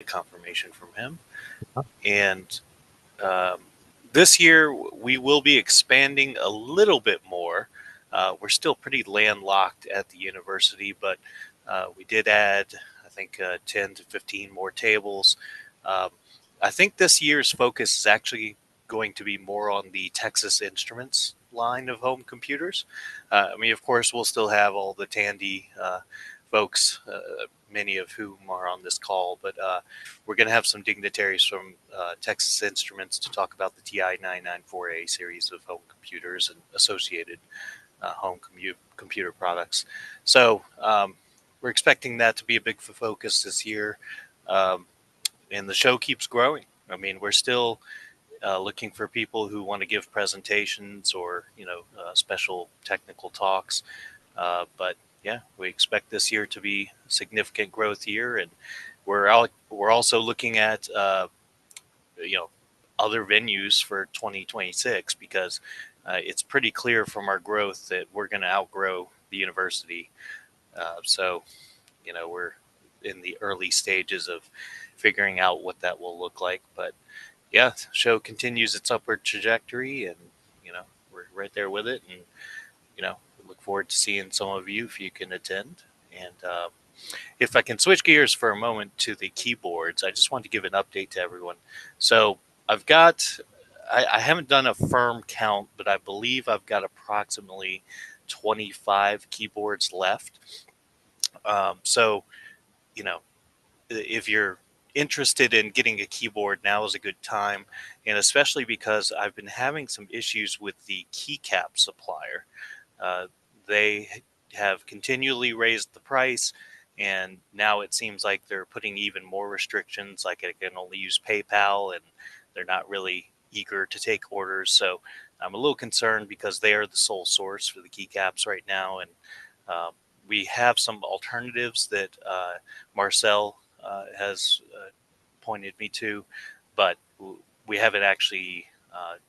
confirmation from him. Uh, And um, this year, we will be expanding a little bit more. We're still pretty landlocked at the university, but we did add, I think, 10 to 15 more tables. Um, I think this year's focus is actually going to be more on the Texas Instruments line of home computers. I mean, of course, we'll still have all the Tandy folks, many of whom are on this call, but we're going to have some dignitaries from Texas Instruments to talk about the TI-994A series of home computers and associated computer products. So we're expecting that to be a big focus this year. Um, and the show keeps growing. I mean, we're still looking for people who want to give presentations or special technical talks. But yeah, we expect this year to be a significant growth year, and we're also looking at you know other venues for 2026 because it's pretty clear from our growth that we're going to outgrow the university. So we're in the early stages of figuring out what that will look like, but yeah, the show continues its upward trajectory, and we're right there with it, and we look forward to seeing some of you if you can attend. And if I can switch gears for a moment to the keyboards, I just want to give an update to everyone. So I've got, I haven't done a firm count, but I believe I've got approximately 25 keyboards left. So, you know, if you're interested in getting a keyboard, now is a good time. And especially because I've been having some issues with the keycap supplier. Uh, they have continually raised the price, and now it seems like they're putting even more restrictions, like I can only use PayPal, and they're not really eager to take orders. So I'm a little concerned because they are the sole source for the keycaps right now, and um, we have some alternatives that Marcel has pointed me to, but we haven't actually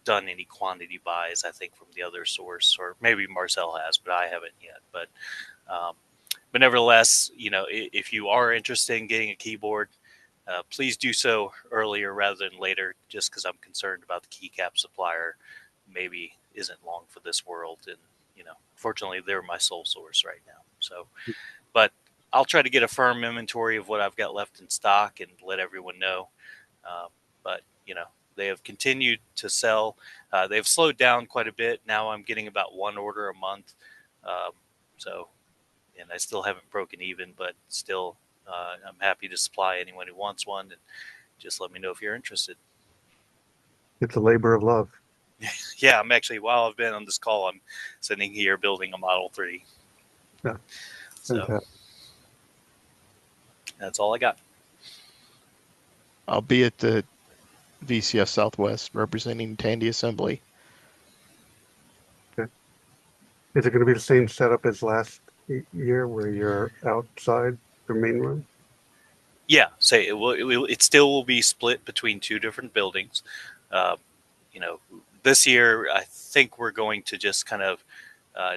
done any quantity buys, I think, from the other source, or maybe Marcel has, but I haven't yet. Um, but nevertheless, if you are interested in getting a keyboard, please do so earlier rather than later, just because I'm concerned about the keycap supplier maybe isn't long for this world. And, fortunately, they're my sole source right now. So, but I'll try to get a firm inventory of what I've got left in stock and let everyone know. But they have continued to sell. They've slowed down quite a bit. Now I'm getting about one order a month. Um, so, and I still haven't broken even, but still, I'm happy to supply anyone who wants one. And just let me know if you're interested. It's a labor of love. Yeah, I'm actually, while I've been on this call, I'm sitting here building a Model 3. Yeah, So fantastic. that's all I got. I'll be at the VCS Southwest representing Tandy Assembly. Okay. Is it going to be the same setup as last year where you're outside the main room? Yeah, say it still will be split between two different buildings. Uh, this year I think we're going to just kind of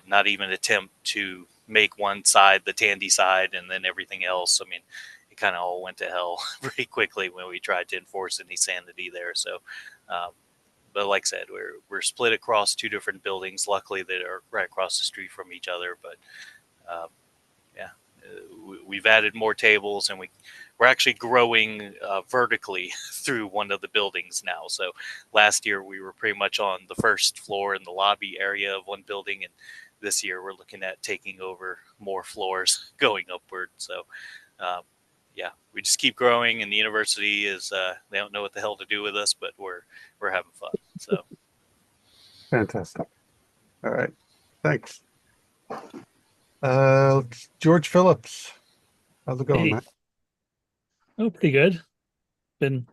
not even attempt to make one side the Tandy side and then everything else. I mean, it kind of all went to hell pretty quickly when we tried to enforce any sanity there. So, um, but like I said, we're split across two different buildings. Luckily, that are right across the street from each other. But um, yeah, we've added more tables, and we're actually growing vertically through one of the buildings now. So last year we were pretty much on the first floor in the lobby area of one building, and this year we're looking at taking over more floors going upward. So um, yeah, we just keep growing, and the university is they don't know what the hell to do with us, but we're having fun. So Fantastic. All right. Thanks. George Phillips. How's it going, Hey, man? oh, pretty good. Been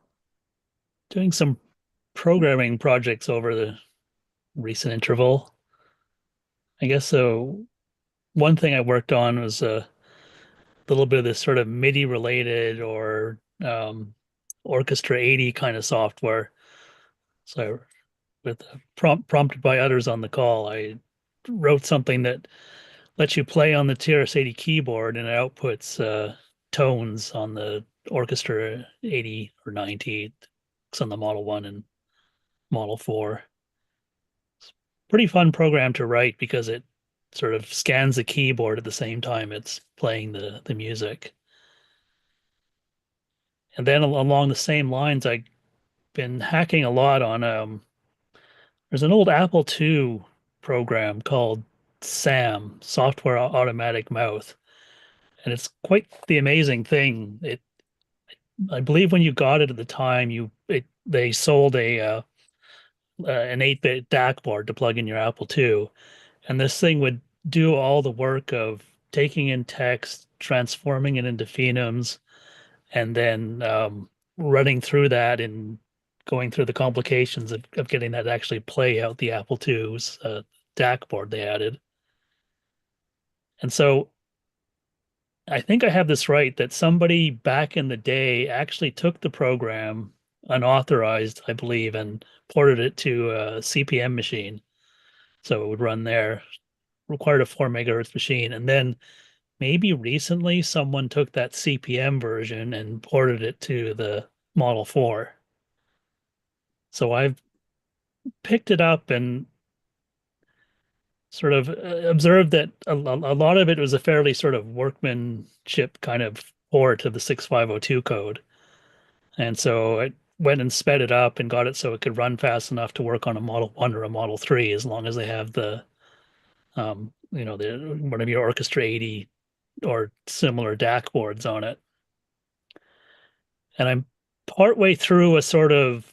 doing some programming projects over the recent interval. I guess so. One thing I worked on was a little bit of this sort of MIDI related or Orchestra 80 kind of software. So, with prompted by others on the call, I wrote something that lets you play on the TRS-80 keyboard and it outputs tones on the Orchestra 80 or 90. It's on the Model 1 and Model 4. Pretty fun program to write because it sort of scans the keyboard at the same time it's playing the music. And then along the same lines, I've been hacking a lot on there's an old Apple II program called SAM, Software Automatic Mouth, and it's quite the amazing thing. I believe when you got it at the time, they sold an 8-bit DAC board to plug in your Apple II, and this thing would do all the work of taking in text, transforming it into phenoms, and then running through that and going through the complications of getting that to actually play out the Apple II's DAC board they added. And so I think I have this right that somebody back in the day actually took the program unauthorized, I believe, and ported it to a CPM machine. So it would run there, required a 4 megahertz machine. And then maybe recently someone took that CPM version and ported it to the Model 4. So I've picked it up and sort of observed that a lot of it was a fairly sort of workmanship kind of port of the 6502 code. And so I went and sped it up and got it so it could run fast enough to work on a Model 1 or a Model 3 as long as they have the the one of your Orchestra 80 or similar DAC boards on it. And I'm partway through a sort of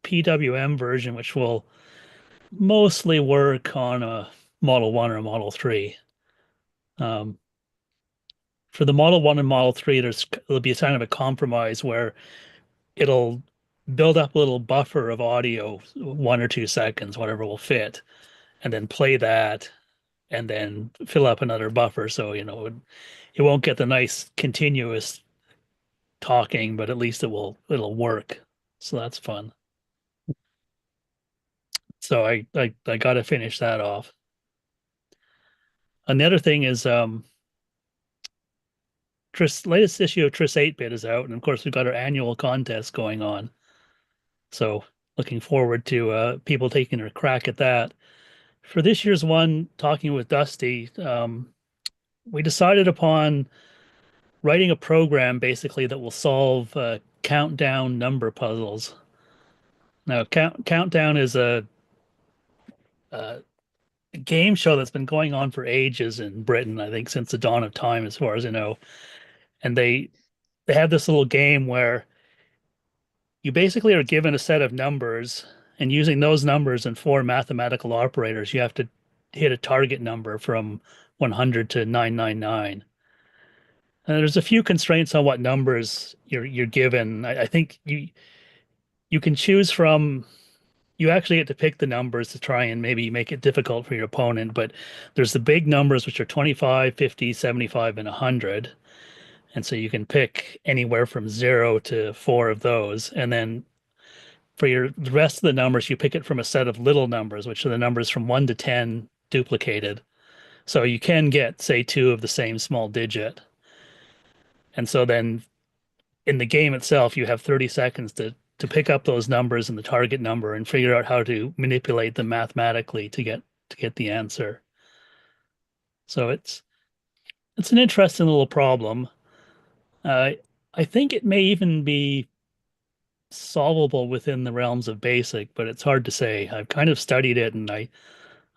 PWM version, which will mostly work on a Model 1 or a Model 3. Um, for the Model 1 and Model 3, there'll be a kind of a compromise where it'll build up a little buffer of audio, 1 or 2 seconds, whatever will fit, and then play that and then fill up another buffer. So, it won't get the nice continuous talking, but at least it'll work. So that's fun. So I got to finish that off. And the other thing is latest issue of TRS 8-bit is out, and of course we've got our annual contest going on. So looking forward to people taking a crack at that. For this year's one, talking with Dusty, we decided upon writing a program basically that will solve countdown number puzzles. Now, Countdown is a game show that's been going on for ages in Britain, I think since the dawn of time, as far as I know. And they have this little game where you basically are given a set of numbers, and using those numbers and 4 mathematical operators, you have to hit a target number from 100 to 999. And there's a few constraints on what numbers you're given. I think you can choose from. You actually get to pick the numbers to try and maybe make it difficult for your opponent, but there's the big numbers, which are 25, 50, 75, and 100. And so you can pick anywhere from 0 to 4 of those. And then for the rest of the numbers, you pick it from a set of little numbers, which are the numbers from 1 to 10 duplicated. So you can get, say, 2 of the same small digit. And so then in the game itself, you have 30 seconds to pick up those numbers and the target number and figure out how to manipulate them mathematically to get the answer. So it's an interesting little problem. Uh, I think it may even be solvable within the realms of basic, but it's hard to say. I've kind of studied it, and I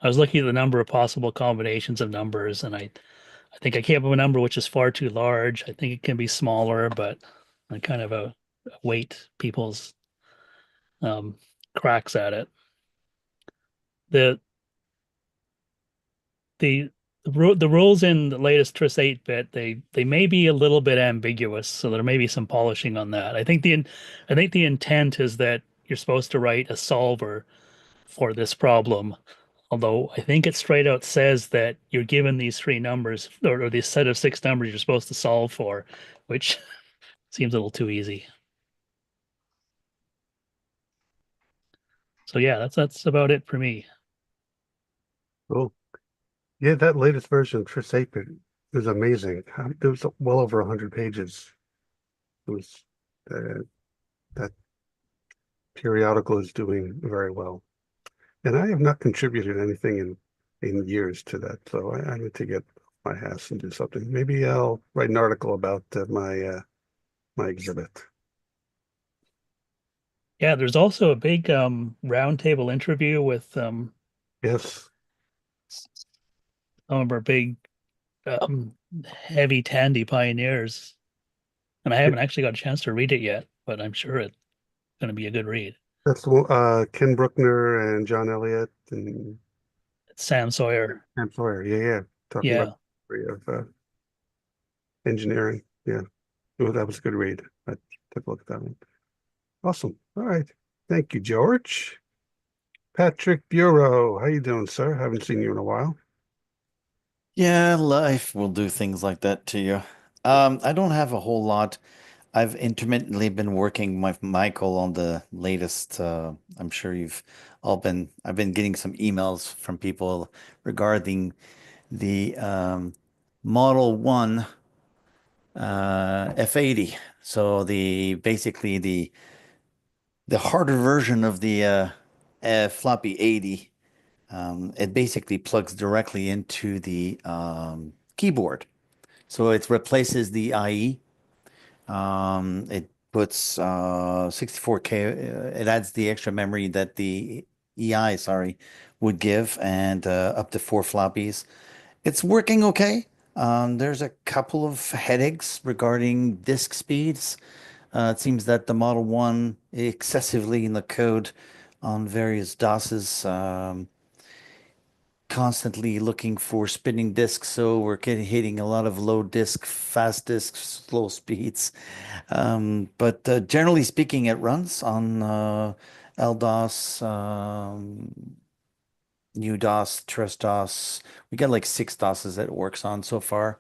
was looking at the number of possible combinations of numbers, and I think I came up with a number which is far too large. I think it can be smaller, but I kind of await people's um, cracks at it. The the the rules in the latest TRIS 8-bit they may be a little bit ambiguous, so there may be some polishing on that. I think the intent is that you're supposed to write a solver for this problem. Although I think it straight out says that you're given these 3 numbers or this set of 6 numbers you're supposed to solve for, which seems a little too easy. So yeah, that's about it for me. Cool. Yeah, that latest version of TRS 8-bit It was amazing. It was well over 100 pages. It was uh, that periodical is doing very well. And I have not contributed anything in years to that, so I need to get my ass and do something. Maybe I'll write an article about my exhibit. Yeah, there's also a big roundtable interview with Yes, some of our big heavy Tandy pioneers. And I yeah, haven't actually got a chance to read it yet, but I'm sure it's going to be a good read. that's the one, Ken Bruckner and John Elliott and It's Sam Sawyer. Sam Sawyer. Yeah, yeah, talking about Yeah. the history of engineering. Yeah, that was a good read. I took a look at that one. Awesome. All right. Thank you, George. Patrick Bureau, how you doing, sir? Haven't seen you in a while. Yeah, life will do things like that to you. I don't have a whole lot. I've intermittently been working with Michael on the latest. I'm sure you've all been. I've been getting some emails from people regarding the Model One F80. So the basically the harder version of the floppy 80. It basically plugs directly into the keyboard. So it replaces the IE. It puts 64K, it adds the extra memory that the EI, sorry, would give, and up to 4 floppies. It's working okay. There's a couple of headaches regarding disk speeds. It seems that the Model 1 excessively in the code on various DOSes. Constantly looking for spinning disks, so we're hitting a lot of low disk, fast disk, slow speeds. But generally speaking, it runs on LDOS, new DOS, TRS DOS. We got like 6 DOSes that it works on so far.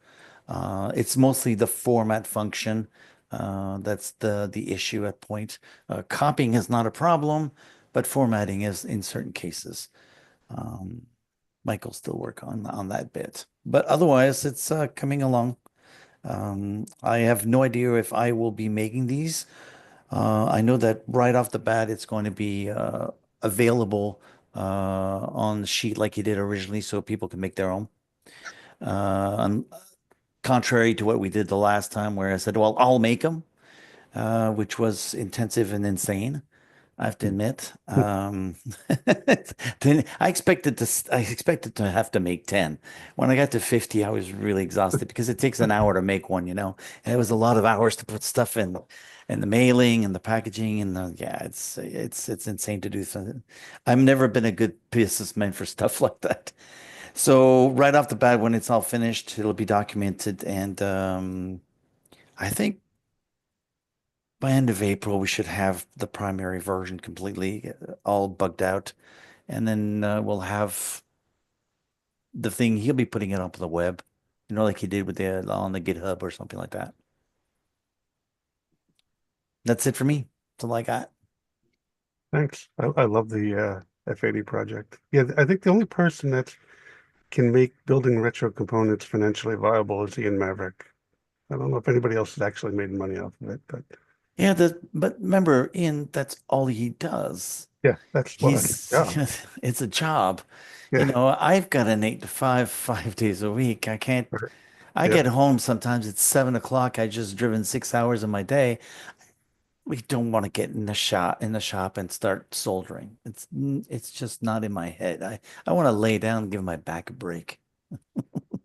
It's mostly the format function that's the issue at point. Copying is not a problem, but formatting is in certain cases. Um, Michael still work on that bit, but otherwise it's coming along. I have no idea if I will be making these. I know that right off the bat it's going to be available on the sheet like you did originally, so people can make their own. And contrary to what we did the last time, where I said, "Well, I'll make them," which was intensive and insane. I have to admit. I expected to have to make 10. When I got to 50, I was really exhausted because it takes an hour to make one, And it was a lot of hours to put stuff in and the mailing and the packaging and yeah, it's insane to do something. I've never been a good businessman for stuff like that. So right off the bat, when it's all finished, it'll be documented and I think by end of April, we should have the primary version completely all bugged out. And then we'll have the thing, he'll be putting it up on the web, like he did with the on the GitHub or something like that. That's it for me. That's all I got. Thanks. I love the F80 project. Yeah, I think the only person that can make building retro components financially viable is Ian Maverick. I don't know if anybody else has actually made money off of it, but Yeah, but remember, Ian, that's all he does. yeah, that's what I, He's yeah, it's a job. yeah, I've got an 8 to 5, 5 days a week. I can't I yeah, get home sometimes it's 7 o'clock. I just driven 6 hours of my day. We don't want to get in the shop and start soldering. It's just not in my head. I want to lay down and give my back a break.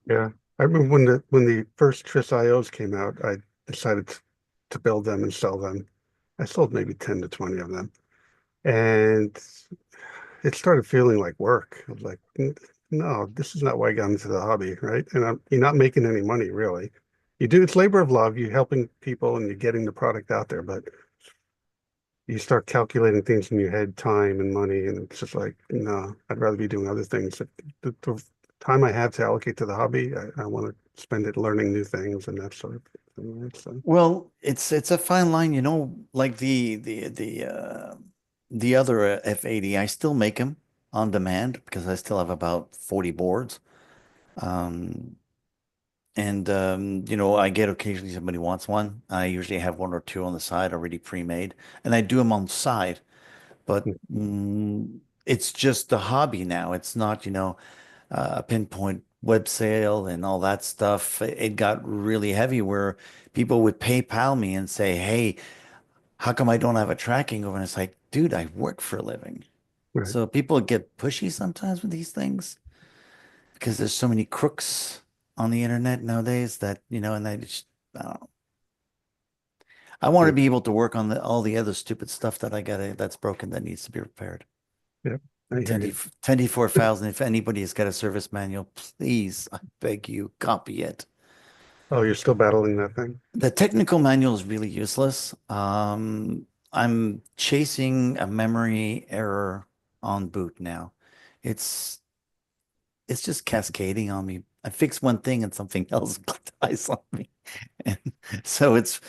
yeah. I remember when the first Tris IOs came out, I decided to build them and sell them. I sold maybe 10 to 20 of them. And it started feeling like work. I was like, No, this is not why I got into the hobby, right? And you're not making any money, really. You do, it's labor of love. You're helping people and you're getting the product out there, but you start calculating things in your head, time and money, and it's just like, no, I'd rather be doing other things. The time I have to allocate to the hobby, I want to spend it learning new things and that sort of thing. Right? So, Well, it's a fine line, like the other F80. I still make them on demand because I still have about 40 boards. Um, And you know, I get occasionally somebody wants one. I usually have one or two on the side already pre-made, and I do them on the side. But it's just a hobby now. It's not, you know, a pinpoint web sale and all that stuff. It got really heavy where people would PayPal me and say, "Hey, how come I don't have a tracking over?" And it's like, dude, I work for a living. Right. So people get pushy sometimes with these things because there's so many crooks on the internet nowadays that, you know, and they just, I don't know. I want to Yep. be able to work on all the other stupid stuff that I got that's broken that needs to be repaired. Yep. I hear you. 24,000. If anybody has got a service manual, please, I beg you, copy it. Oh, you're still battling that thing? The technical manual is really useless. I'm chasing a memory error on boot now. It's it's just cascading on me. I fix one thing and something else dies on me. And so it's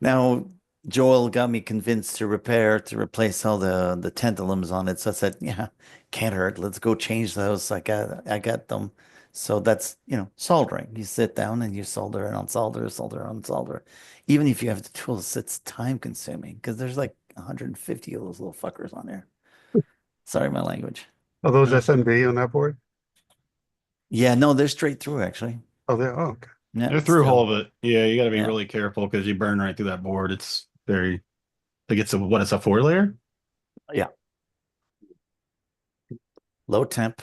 now Joel got me convinced to replace all the tantalums on it. So I said, yeah, can't hurt. Let's go change those. I got them. So that's, you know, soldering. You sit down and you solder and unsolder, solder, unsolder. Even if you have the tools, it's time consuming because there's like 150 of those little fuckers on there. Sorry, my language. Are those Yeah. SMB on that board? Yeah, no, they're straight through actually. Oh, they're, oh, okay. Yeah, They're through still. all of it. Yeah, you got to be Yeah. really careful because you burn right through that board. It's very, like it's a, what, it's a 4-layer? Yeah. Low temp,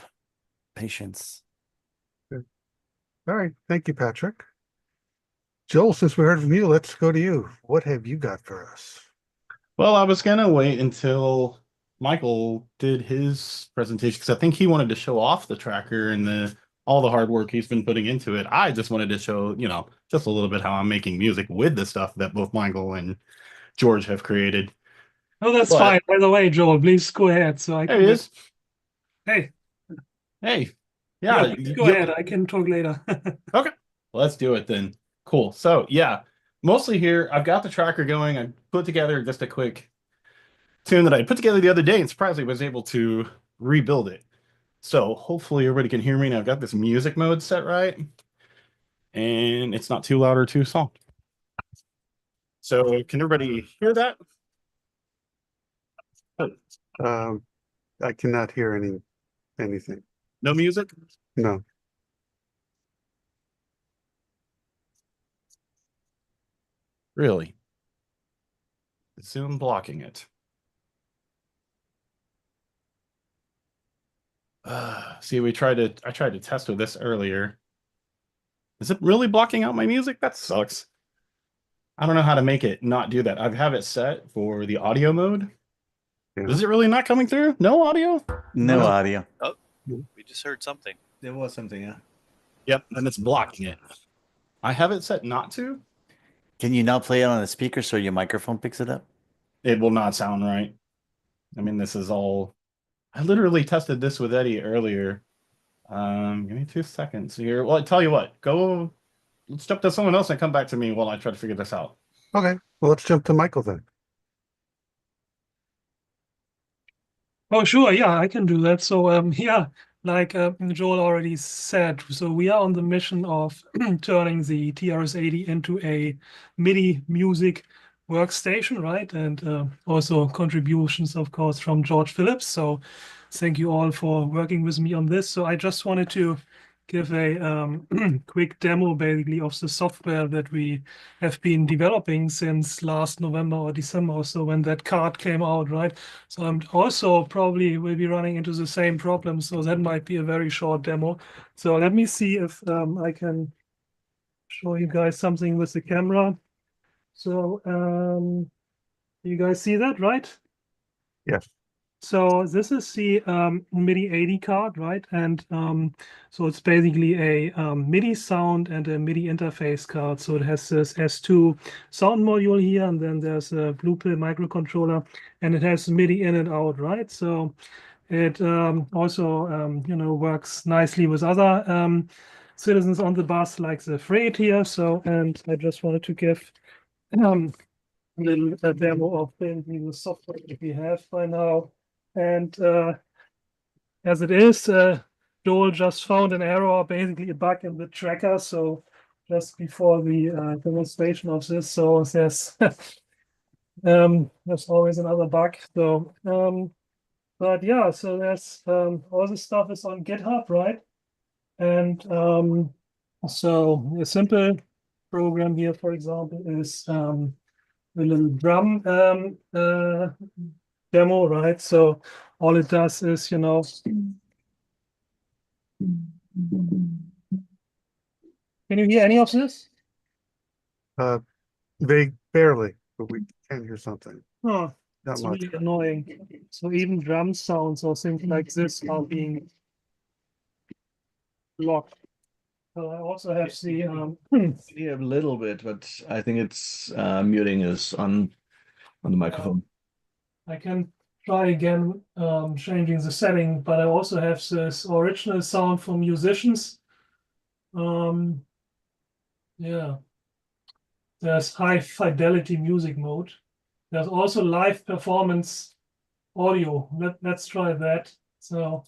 patience. All right. Thank you, Patrick. Joel, since we heard from you, let's go to you. What have you got for us? Well, I was gonna wait until Michael did his presentation because I think he wanted to show off the tracker and the all the hard work he's been putting into it. I just wanted to show, you know, just a little bit how I'm making music with the stuff that both Michael and George have created. Oh, that's But fine. By the way, Joel, please go ahead. So I there can he just, is. hey, Hey, yeah, yeah, please go ahead. I can talk later. okay, let's do it then. Cool. So yeah, mostly here I've got the tracker going. I put together just a quick tune that I put together the other day and surprisingly was able to rebuild it. So hopefully everybody can hear me. And I've got this music mode set right. And it's not too loud or too soft. So can everybody hear that? I cannot hear anything. No music? No. Really? Zoom blocking it. See, I tried to test with this earlier. Is it really blocking out my music? That sucks. I don't know how to make it not do that. I have it set for the audio mode. Yeah. Is it really not coming through? No audio? No audio. Oh, we just heard something. There was something, yeah. Yep, and it's blocking it. I have it set not to. Can you now play it on a speaker so your microphone picks it up? It will not sound right. I mean, this is all. I literally tested this with Eddie earlier. Give me 2 seconds here. Well, I tell you what, go. Let's jump to someone else and come back to me while I try to figure this out. Okay. Well, let's jump to Michael then. Oh, sure. Yeah, I can do that. So, yeah, like Joel already said, so we are on the mission of turning the TRS-80 into a MIDI music workstation, right? And also contributions, of course, from George Phillips. So thank you all for working with me on this. So I just wanted to give a quick demo, basically, of the software that we have been developing since last November or December or so when that card came out, right? So I'm also probably will be running into the same problem. So that might be a very short demo. So let me see if I can show you guys something with the camera. So you guys see that, right? Yes. So this is the MIDI 80 card, right? And so it's basically a MIDI sound and a MIDI interface card. So it has this S2 sound module here, and then there's a Blue Pill microcontroller, and it has MIDI in and out, right? So it also you know, works nicely with other citizens on the bus, like the Freight here. So, and I just wanted to give a little demo of the software that we have by now. And as it is, Joel just found an error, basically a bug in the tracker. So just before the demonstration of this, so there's there's always another bug. So but yeah, so there's all this stuff is on GitHub, right? And so a simple program here, for example, is a little drum demo, right? So all it does is, can you hear any of this? They barely, but we can hear something. Oh, Not it's much. really annoying. So even drum sounds or things like this are being blocked. So I also have the Yeah, a little bit, but I think it's muting is on the microphone. I can try again changing the setting, but I also have this original sound for musicians. Yeah, there's high fidelity music mode. There's also live performance audio. Let's try that. So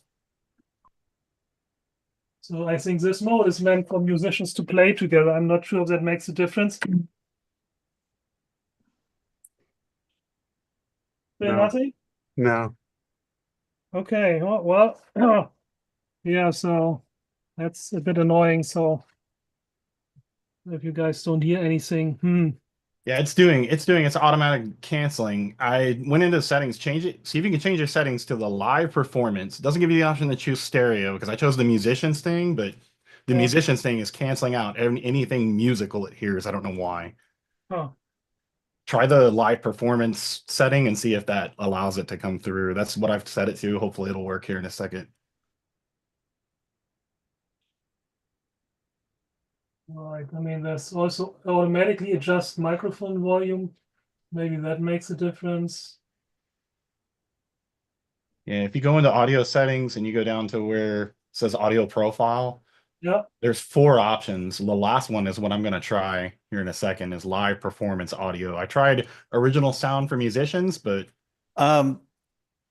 I think this mode is meant for musicians to play together. I'm not sure if that makes a difference. Still No. nothing? No. Okay, well, yeah, so that's a bit annoying. So if you guys don't hear anything, Yeah, it's doing its automatic canceling. I went into settings, change it, see if you can change your settings to the live performance. It doesn't give you the option to choose stereo because I chose the musicians thing, but the Yeah. musicians thing is canceling out anything musical it hears. I don't know why. oh, Try the live performance setting and see if that allows it to come through. That's what I've set it to. Hopefully it'll work here in a second. right. I mean, there's also automatically adjust microphone volume. Maybe that makes a difference. Yeah, if you go into audio settings and you go down to where it says audio profile, Yeah. there's 4 options. The last one is what I'm going to try here in a second is live performance audio. I tried original sound for musicians, but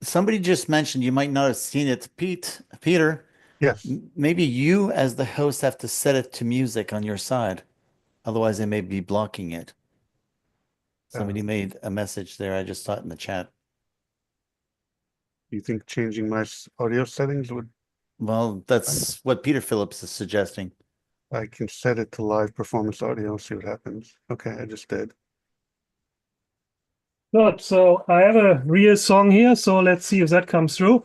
Somebody just mentioned you might not have seen it. Peter, Yes. maybe you as the host have to set it to music on your side. Otherwise, they may be blocking it. Somebody made a message there. I just saw it in the chat. You think changing my audio settings would? Well, that's what Peter Phillips is suggesting. I can set it to live performance audio, see what happens. Okay, I just did. Good. So I have a real song here. So let's see if that comes through.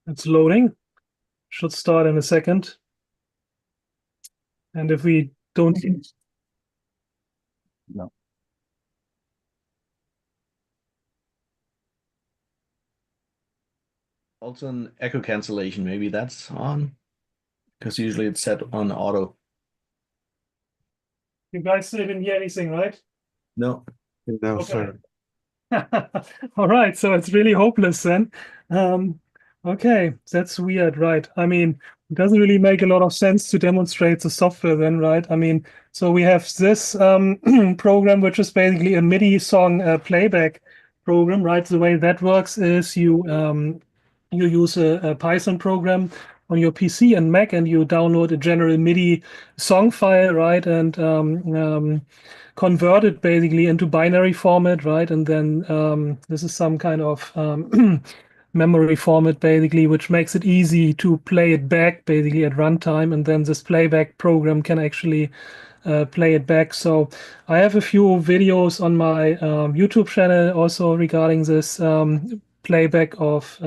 It's loading. Should start in a second. And if we don't. No. Also an echo cancellation, maybe that's on, because usually it's set on auto. You guys still didn't hear anything, right? No. No, Okay. sir. All right, so it's really hopeless then. Okay, that's weird, right? I mean, it doesn't really make a lot of sense to demonstrate the software then, right? I mean, so we have this program, which is basically a MIDI song playback program, right? The way that works is you use a Python program on your PC and Mac, and you download a general MIDI song file, right? And convert it basically into binary format, right? And then this is some kind of memory format basically, which makes it easy to play it back basically at runtime. And then this playback program can actually play it back. So I have a few videos on my YouTube channel also regarding this playback of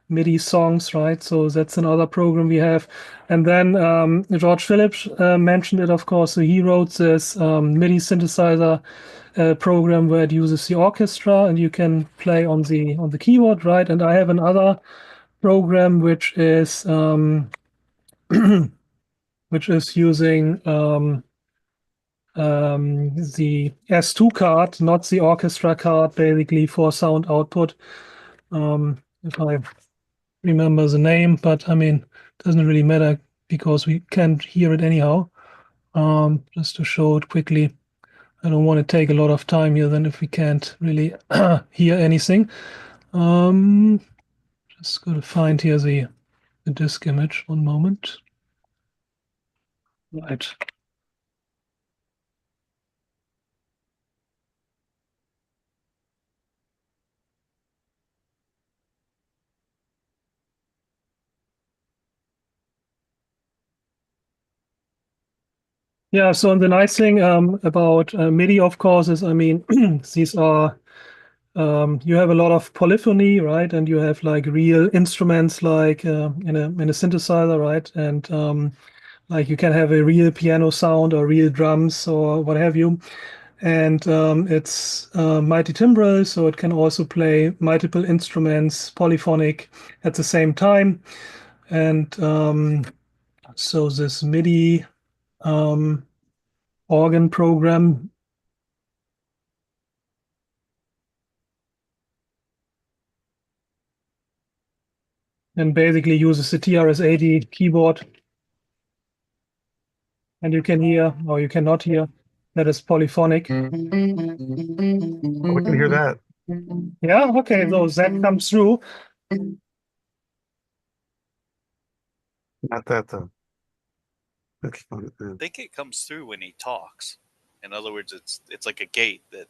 MIDI songs, right? So that's another program we have. And then George Phillips mentioned it, of course. So he wrote this MIDI synthesizer program where it uses the orchestra and you can play on the keyboard, right? And I have another program which is which is using the S2 card, not the orchestra card, basically for sound output. If I remember the name, but I mean, it doesn't really matter because we can't hear it anyhow. Just to show it quickly, I don't want to take a lot of time here then if we can't really hear anything. Just gotta find here the the disk image. One moment. Right. Yeah, so the nice thing about MIDI, of course, is, I mean, these are, you have a lot of polyphony, right? And you have like real instruments like in a synthesizer, right? And like you can have a real piano sound or real drums or what have you. And it's multi-timbral, so it can also play multiple instruments, polyphonic at the same time. And so this MIDI organ program and basically uses the TRS-80 keyboard. And you can hear, or you cannot hear, that is polyphonic. Oh, we can hear that. Yeah, okay, so that comes through. Not that though. That's fun. I Yeah. think it comes through when he talks. In other words, it's like a gate that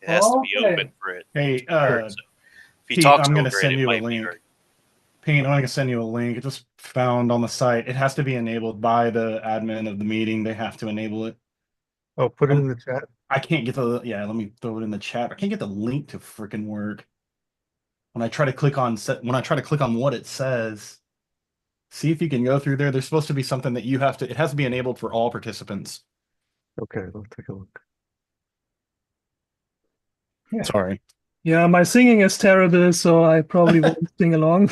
it has to be Okay. open for it. Hey, to be heard. So if he Pete, talks I'm gonna over send it, it you a might be link. heard. Pete, I'm gonna send you a link. It just found on the site. It has to be enabled by the admin of the meeting. They have to enable it. Oh, put it in the chat. I can't get the let me throw it in the chat. I can't get the link to freaking work. When I try to click on what it says, see if you can go through there. There's supposed to be something that you have to, it has to be enabled for all participants. Okay, let's take a look. Yeah. Sorry. Yeah, my singing is terrible, so I probably won't sing along.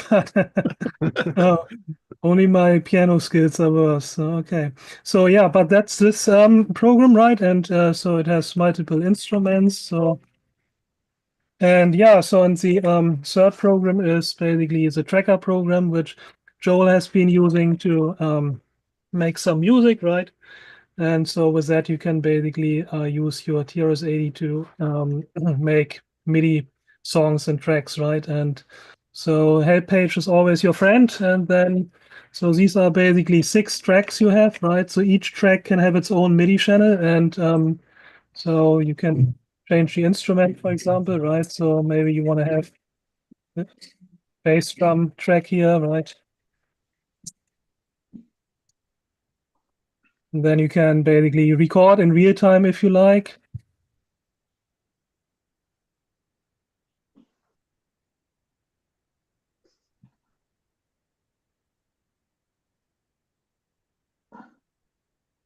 Only my piano skills are worse. So, okay. So yeah, but that's this program, right? And so it has multiple instruments. So and yeah, so and the third program is basically the tracker program, which Joel has been using to make some music, right? And so with that, you can basically use your TRS-80 to make MIDI songs and tracks, right? And so help page is always your friend. And then, so these are basically 6 tracks you have, right? So each track can have its own MIDI channel. And so you can change the instrument, for example, right? So maybe you want to have a bass drum track here, right? And then you can basically record in real time if you like.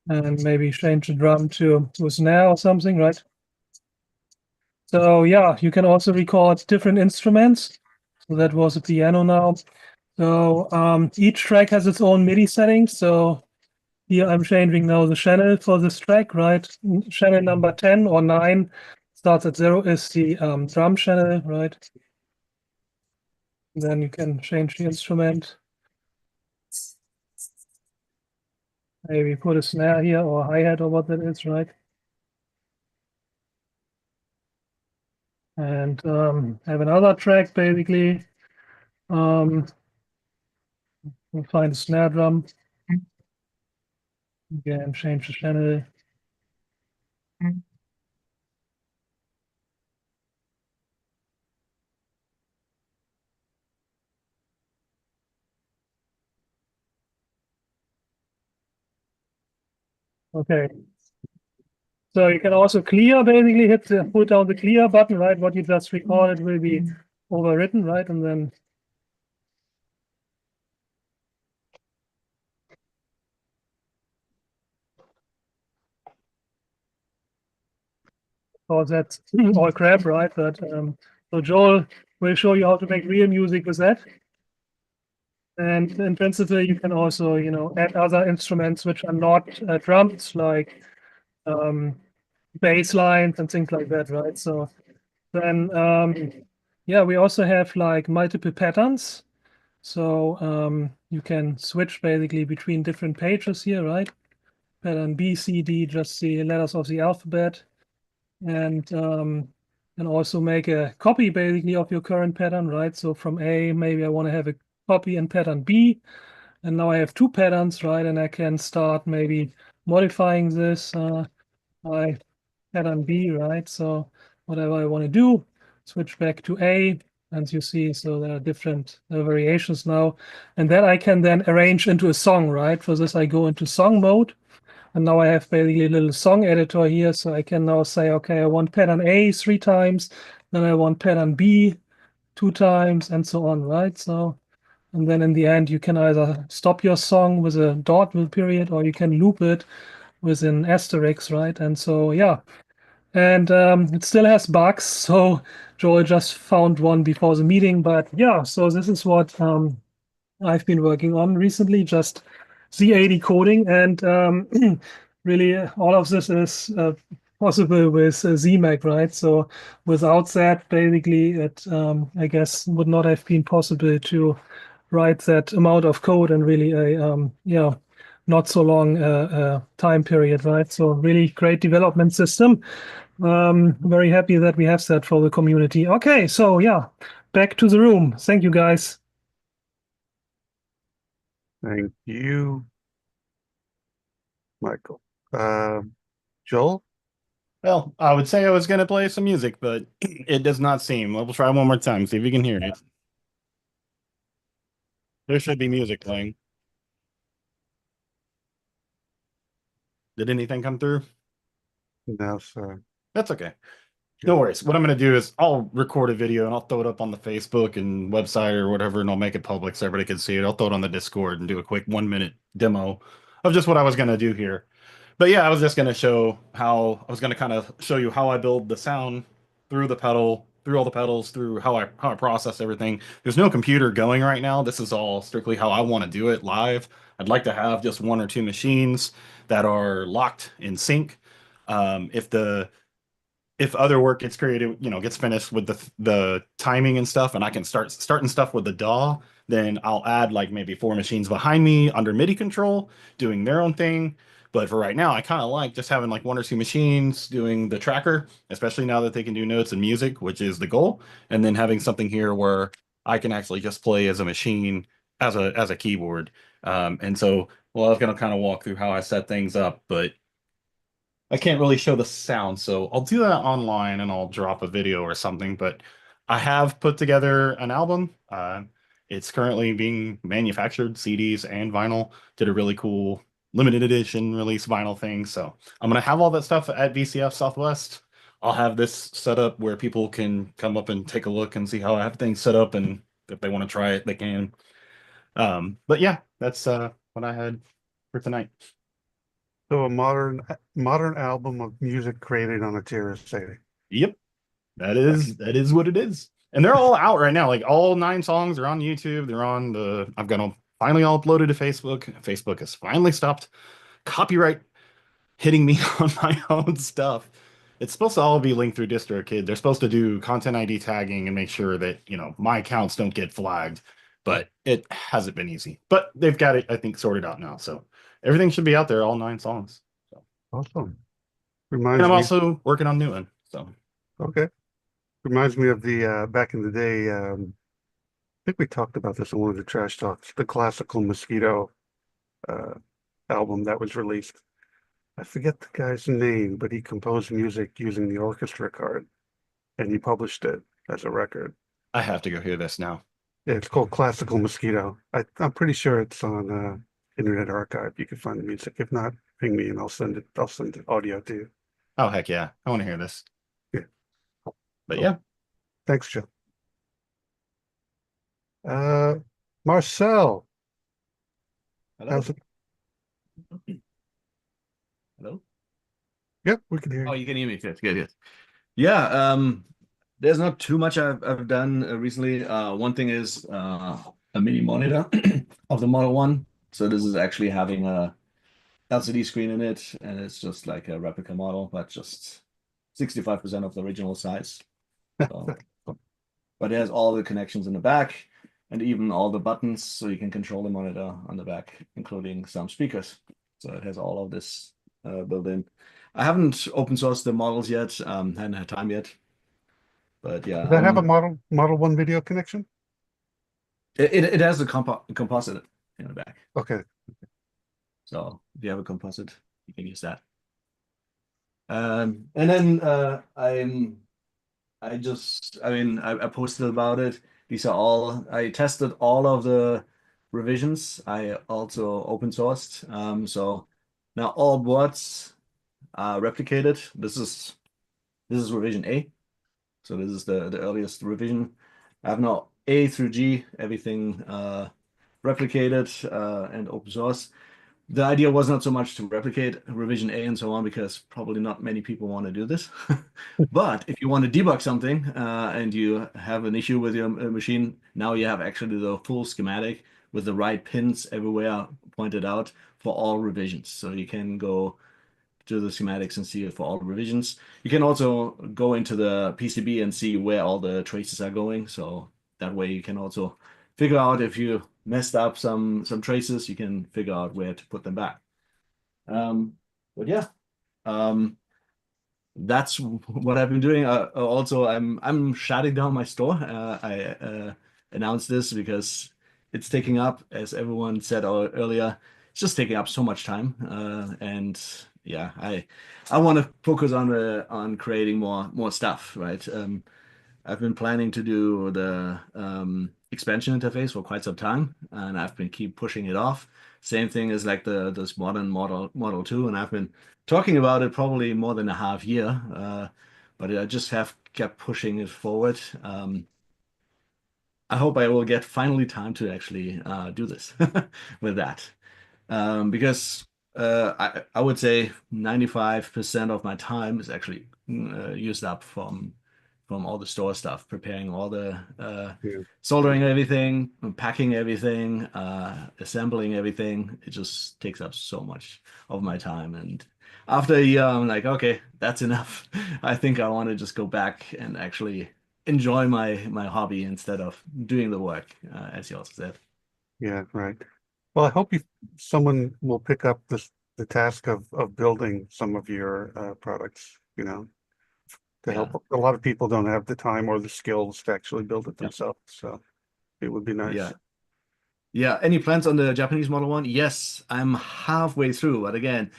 And maybe change the drum to a snare or something, right? So yeah, you can also record different instruments. So that was a piano now. So each track has its own MIDI settings. So here I'm changing now the channel for this track, right? Channel number 10 or 9 starts at 0 is the drum channel, right? Then you can change the instrument. Maybe put a snare here or hi-hat or what that is, right? And have another track basically. We'll find a snare drum. Again, change the channel. Okay. So you can also clear, basically hold down the clear button, right? What you just recorded will be overwritten, right? And then oh, that's all crap, right? But so Joel will show you how to make real music with that. And in principle, you can also, add other instruments which are not drums, like bass lines and things like that, right? So then, yeah, we also have like multiple patterns. So you can switch basically between different pages here, right? Pattern B, C, D, just the letters of the alphabet. And also make a copy basically of your current pattern, right? So from A, maybe I want to have a copy in pattern B. And now I have two patterns, right? And I can start maybe modifying this by pattern B, right? So whatever I want to do, switch back to A. And you see, so there are different variations now. And that I can then arrange into a song, right? For this, I go into song mode. And now I have basically a little song editor here. So I can now say, okay, I want pattern A 3 times, then I want pattern B 2 times, and so on, right? So, and then in the end, you can either stop your song with a dot with period, or you can loop it with an asterisk, right? And so, yeah. And it still has bugs. So Joel just found one before the meeting. But yeah, so this is what I've been working on recently, just Z80 coding. And really, all of this is possible with ZMAC, right? So without that, basically, it, I guess, would not have been possible to write that amount of code in really a, yeah, not so long time period, right? So really great development system. Very happy that we have that for the community. Okay, so yeah, back to the room. Thank you, guys. Thank you, Michael. Joel? Well, I would say I was going to play some music, but it does not seem. We'll try one more time, see if you can hear it. There should be music playing. Did anything come through? No, sir. That's okay. No worries. What I'm going to do is I'll record a video and I'll throw it up on the Facebook and website or whatever, and I'll make it public so everybody can see it. I'll throw it on the Discord and do a quick 1 minute demo of just what I was going to do here. But yeah, I was just going to show how I was going to kind of show you how I build the sound through the pedal, through all the pedals, through how I process everything. There's no computer going right now. This is all strictly how I want to do it live. I'd like to have just one or two machines that are locked in sync. If other work gets created, gets finished with the timing and stuff, and I can starting stuff with the DAW, then I'll add like maybe four machines behind me under MIDI control, doing their own thing. But for right now, I kind of like just having like one or two machines doing the tracker, especially now that they can do notes and music, which is the goal. And then having something here where I can actually just play as a machine as a keyboard. And so, well, I was going to kind of walk through how I set things up, but I can't really show the sound, so I'll do that online and I'll drop a video or something. But I have put together an album. It's currently being manufactured, CDs and vinyl. Did a really cool limited edition release vinyl thing. So I'm gonna have all that stuff at VCF Southwest. I'll have this set up where people can come up and take a look and see how I have things set up, and if they want to try it, they can. But yeah, that's what I had for tonight. So a modern album of music created on a TRS-80. Yep. That is what it is. And they're all out right now. Like all 9 songs are on YouTube. They're on I've got them finally all uploaded to Facebook. Facebook has finally stopped copyright hitting me on my own stuff. It's supposed to all be linked through DistroKid. They're supposed to do content ID tagging and make sure that, my accounts don't get flagged, but it hasn't been easy. But they've got it, I think, sorted out now. So everything should be out there, all 9 songs. So. Awesome. And I'm also working on new one. So okay. Reminds me of the back in the day. I think we talked about this in one of the trash talks. The classical Mosquito album that was released. I forget the guy's name, but he composed music using the orchestra card, and he published it as a record. I have to go hear this now. Yeah, it's called Classical Mosquito. I'm pretty sure it's on Internet Archive. You can find the music. If not, ping me and I'll send it. I'll send the audio to you. Oh heck yeah, I want to hear this. Yeah. But yeah. Thanks, Joe. Marcel. Hello. How's it? Hello. Yep, we can hear Oh, you. you can hear me. Good, good, good. Yeah. There's not too much I've done recently. One thing is a mini monitor of the Model 1. So this is actually having a LCD screen in it, and it's just like a replica model, but just 65% of the original size. So, but it has all the connections in the back and even all the buttons, so you can control the monitor on the back, including some speakers. So it has all of this built in. I haven't open sourced the models yet. Hadn't had time yet. But yeah. Does that have a Model 1 video connection? It has a composite in the back. Okay. So if you have a composite, you can use that. And then I posted about it. These are all, I tested all of the revisions. I also open sourced. So now all boards are replicated. This is revision A. So this is the earliest revision. I have now A through G, everything replicated and open source. The idea was not so much to replicate revision A and so on, because probably not many people want to do this. But if you want to debug something and you have an issue with your machine, now you have actually the full schematic with the right pins everywhere pointed out for all revisions. So you can go to the schematics and see it for all revisions. You can also go into the PCB and see where all the traces are going. So that way you can also figure out if you messed up some traces, you can figure out where to put them back. But yeah, that's what I've been doing. Also, I'm shutting down my store. I announced this because it's taking up, as everyone said earlier, it's just taking up so much time. And yeah, I want to focus on creating more stuff, right? I've been planning to do the expansion interface for quite some time, and I've been keep pushing it off. Same thing as like this modern Model 2, and I've been talking about it probably more than a half year, but I just have kept pushing it forward. I hope I will get finally time to actually do this with that. Because I would say 95% of my time is actually used up from all the store stuff, preparing all the Yeah. soldering everything, packing everything, assembling everything. It just takes up so much of my time. And after a year, I'm like, okay, that's enough. I think I want to just go back and actually enjoy my hobby instead of doing the work, as you also said. Yeah, right. Well, I hope someone will pick up the task of building some of your products, to Yeah. help. A lot of people don't have the time or the skills to actually build it Yeah. themselves, so it would be nice. Yeah. Yeah. Any plans on the Japanese Model 1? Yes, I'm halfway through, but again,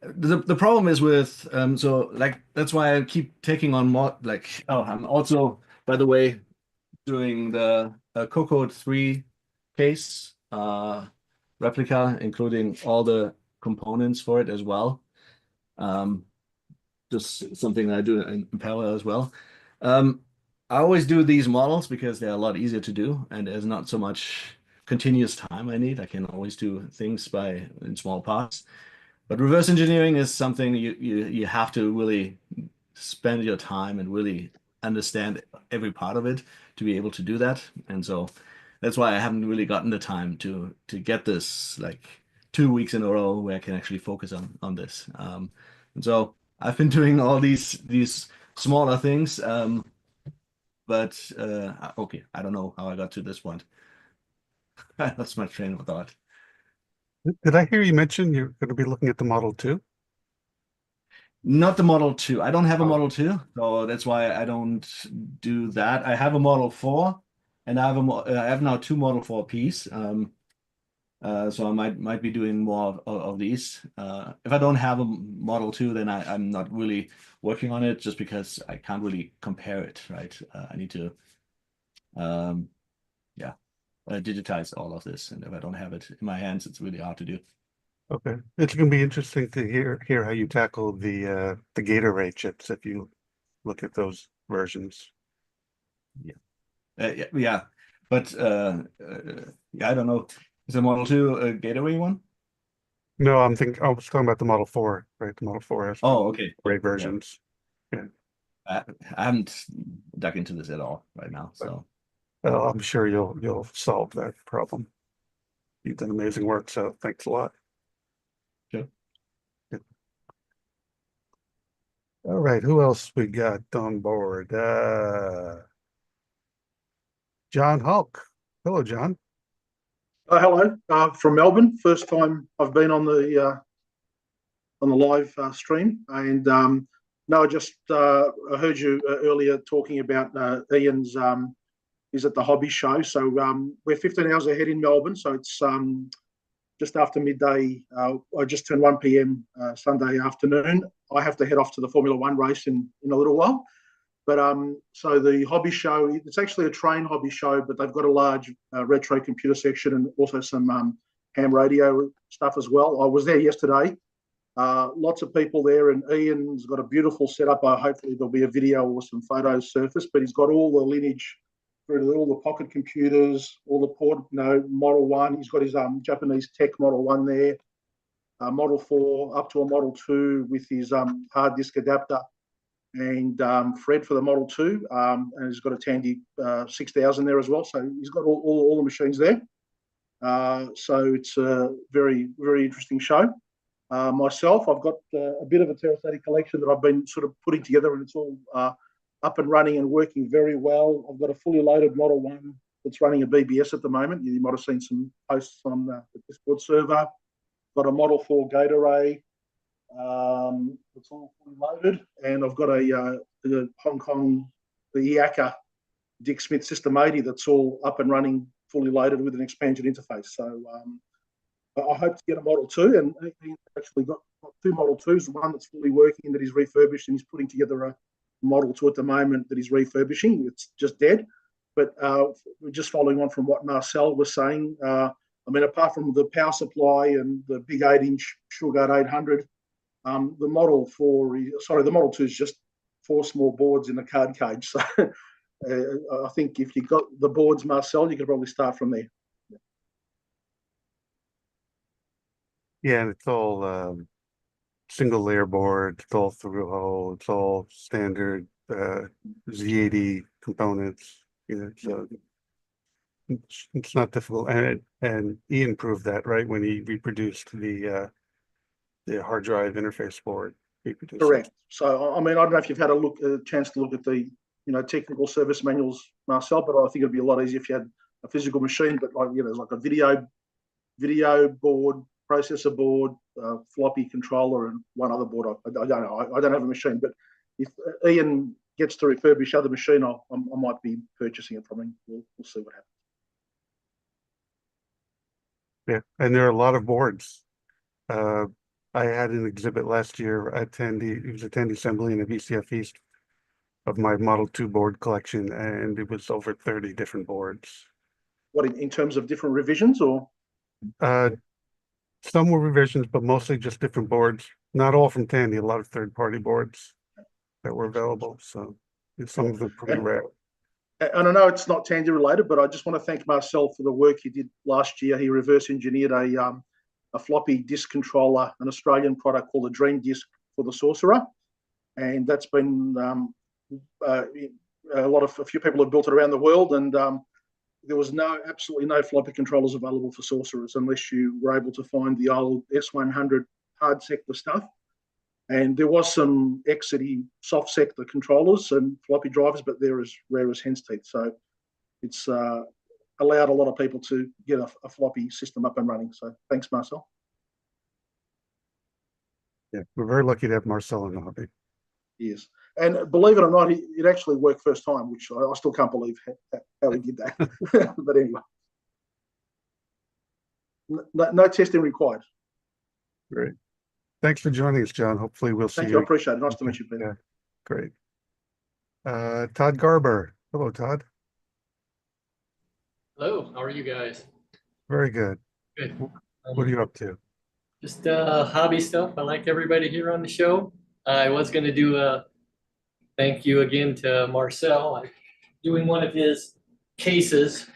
the problem is with so like that's why I keep taking on more like I'm also, by the way, doing the Coco 3 case replica, including all the components for it as well. Just something that I do in parallel as well. I always do these models because they're a lot easier to do, and there's not so much continuous time I need. I can always do things in small parts. But reverse engineering is something you have to really spend your time and really understand every part of it to be able to do that. And so that's why I haven't really gotten the time to get this like 2 weeks in a row where I can actually focus on this. And so I've been doing all these smaller things. But okay, I don't know how I got to this point. That's my train of thought. Did I hear you mention you're going to be looking at the Model 2? Not the Model 2. I don't have a Oh. Model 2, so that's why I don't do that. I have a Model 4, and I have now two Model 4 Ps. So I might be doing more of these. If I don't have a Model 2, then I'm not really working on it just because I can't really compare it, right? I need to digitize all of this, and if I don't have it in my hands, it's really hard to do. Okay. It's going to be interesting to hear how you tackle the Gator Ray chips if you look at those versions. Yeah. But yeah, I don't know. Is the Model 2 a Gateway one? No, I was talking about the Model 4, right? The Model 4 has Oh, okay. Ray Yeah. versions. I haven't dug into this at all right now, so I'm sure you'll solve that problem. You've done amazing work, so thanks a lot. sure. All right, who else we got on board? John Hulk. Hello, John. Hello, from Melbourne. First time I've been on the live stream, and no, I just I heard you earlier talking about Ian's is at the hobby show. So we're 15 hours ahead in Melbourne. So it's just after midday. I just turned 1 p.m. Sunday afternoon. I have to head off to the Formula One race in a little while. But so the hobby show, it's actually a train hobby show, but they've got a large retro computer section and also some ham radio stuff as well. I was there yesterday. Lots of people there, and Ian's got a beautiful setup. Hopefully there'll be a video or some photos surfaced, but he's got all the lineage through all the pocket computers, all the port, Model 1. He's got his Japanese tech Model 1 there, Model 4 up to a Model 2 with his hard disk adapter, and Fred for the Model 2, and he's got a Tandy 6000 there as well. So he's got all the machines there. So it's a very, very interesting show. Myself, I've got a bit of a TRS-80 collection that I've been sort of putting together, and it's all up and running and working very well. I've got a fully loaded Model 1 that's running a BBS at the moment. You might have seen some posts on the Discord server. Got a Model 4 gate array. It's all fully loaded, and I've got the Hong Kong, the IACA Dick Smith System 80 that's all up and running, fully loaded with an expansion interface. So I hope to get a Model 2, and he's actually got 2 Model 2s, one that's fully working that he's refurbished, and he's putting together a Model 2 at the moment that he's refurbishing. It's just dead. But we're just following on from what Marcel was saying. I mean, apart from the power supply and the big 8-inch Shurgard 800, the Model 2 is just 4 small boards in a card cage. So I think if you got the boards, Marcel, you could probably start from there. Yeah, and it's all single layer board, it's all through hole, it's all standard Z80 components. So it's not difficult. And Ian proved that, right, when he reproduced the hard drive interface board. Correct. So I mean, I don't know if you've had a chance to look at the technical service manuals, Marcel, but I think it'd be a lot easier if you had a physical machine, but like a video board, processor board, floppy controller, and one other board. I don't know. I don't have a machine, but if Ian gets to refurbish other machine, I might be purchasing it from him. We'll see what happens. Yeah, and there are a lot of boards. I had an exhibit last year at Tandy. It was a Tandy Assembly in the VCF East of my Model 2 board collection, and it was over 30 different boards. What, in terms of different revisions, or? Some were revisions, but mostly just different boards. Not all from Tandy, a lot of third-party boards that were available. So some of them pretty rare. And I know it's not Tandy related, but I just want to thank Marcel for the work he did last year. He reverse engineered a floppy disk controller, an Australian product called the Dream Disk for the Sorcerer, and that's been a few people have built it around the world, and there was absolutely no floppy controllers available for Sorcerers unless you were able to find the old S100 hard sector stuff. And there was some Exity soft sector controllers and floppy drivers, but they're as rare as hen's teeth. So it's allowed a lot of people to get a floppy system up and running. So thanks, Marcel. Yeah, we're very lucky to have Marcel in the hobby. Yes. And believe it or not, it actually worked first time, which I still can't believe how he did that. But anyway, no testing required. Great. Thanks for joining us, John. Hopefully we'll see you. Thank you. I appreciate it. Nice to meet you, Ben. Yeah, great. Todd Garber. Hello, Todd. Hello, how are you guys? Very good. Good. What are you up to? Just hobby stuff. I like everybody here on the show. I was going to do a thank you again to Marcel. I'm doing one of his cases.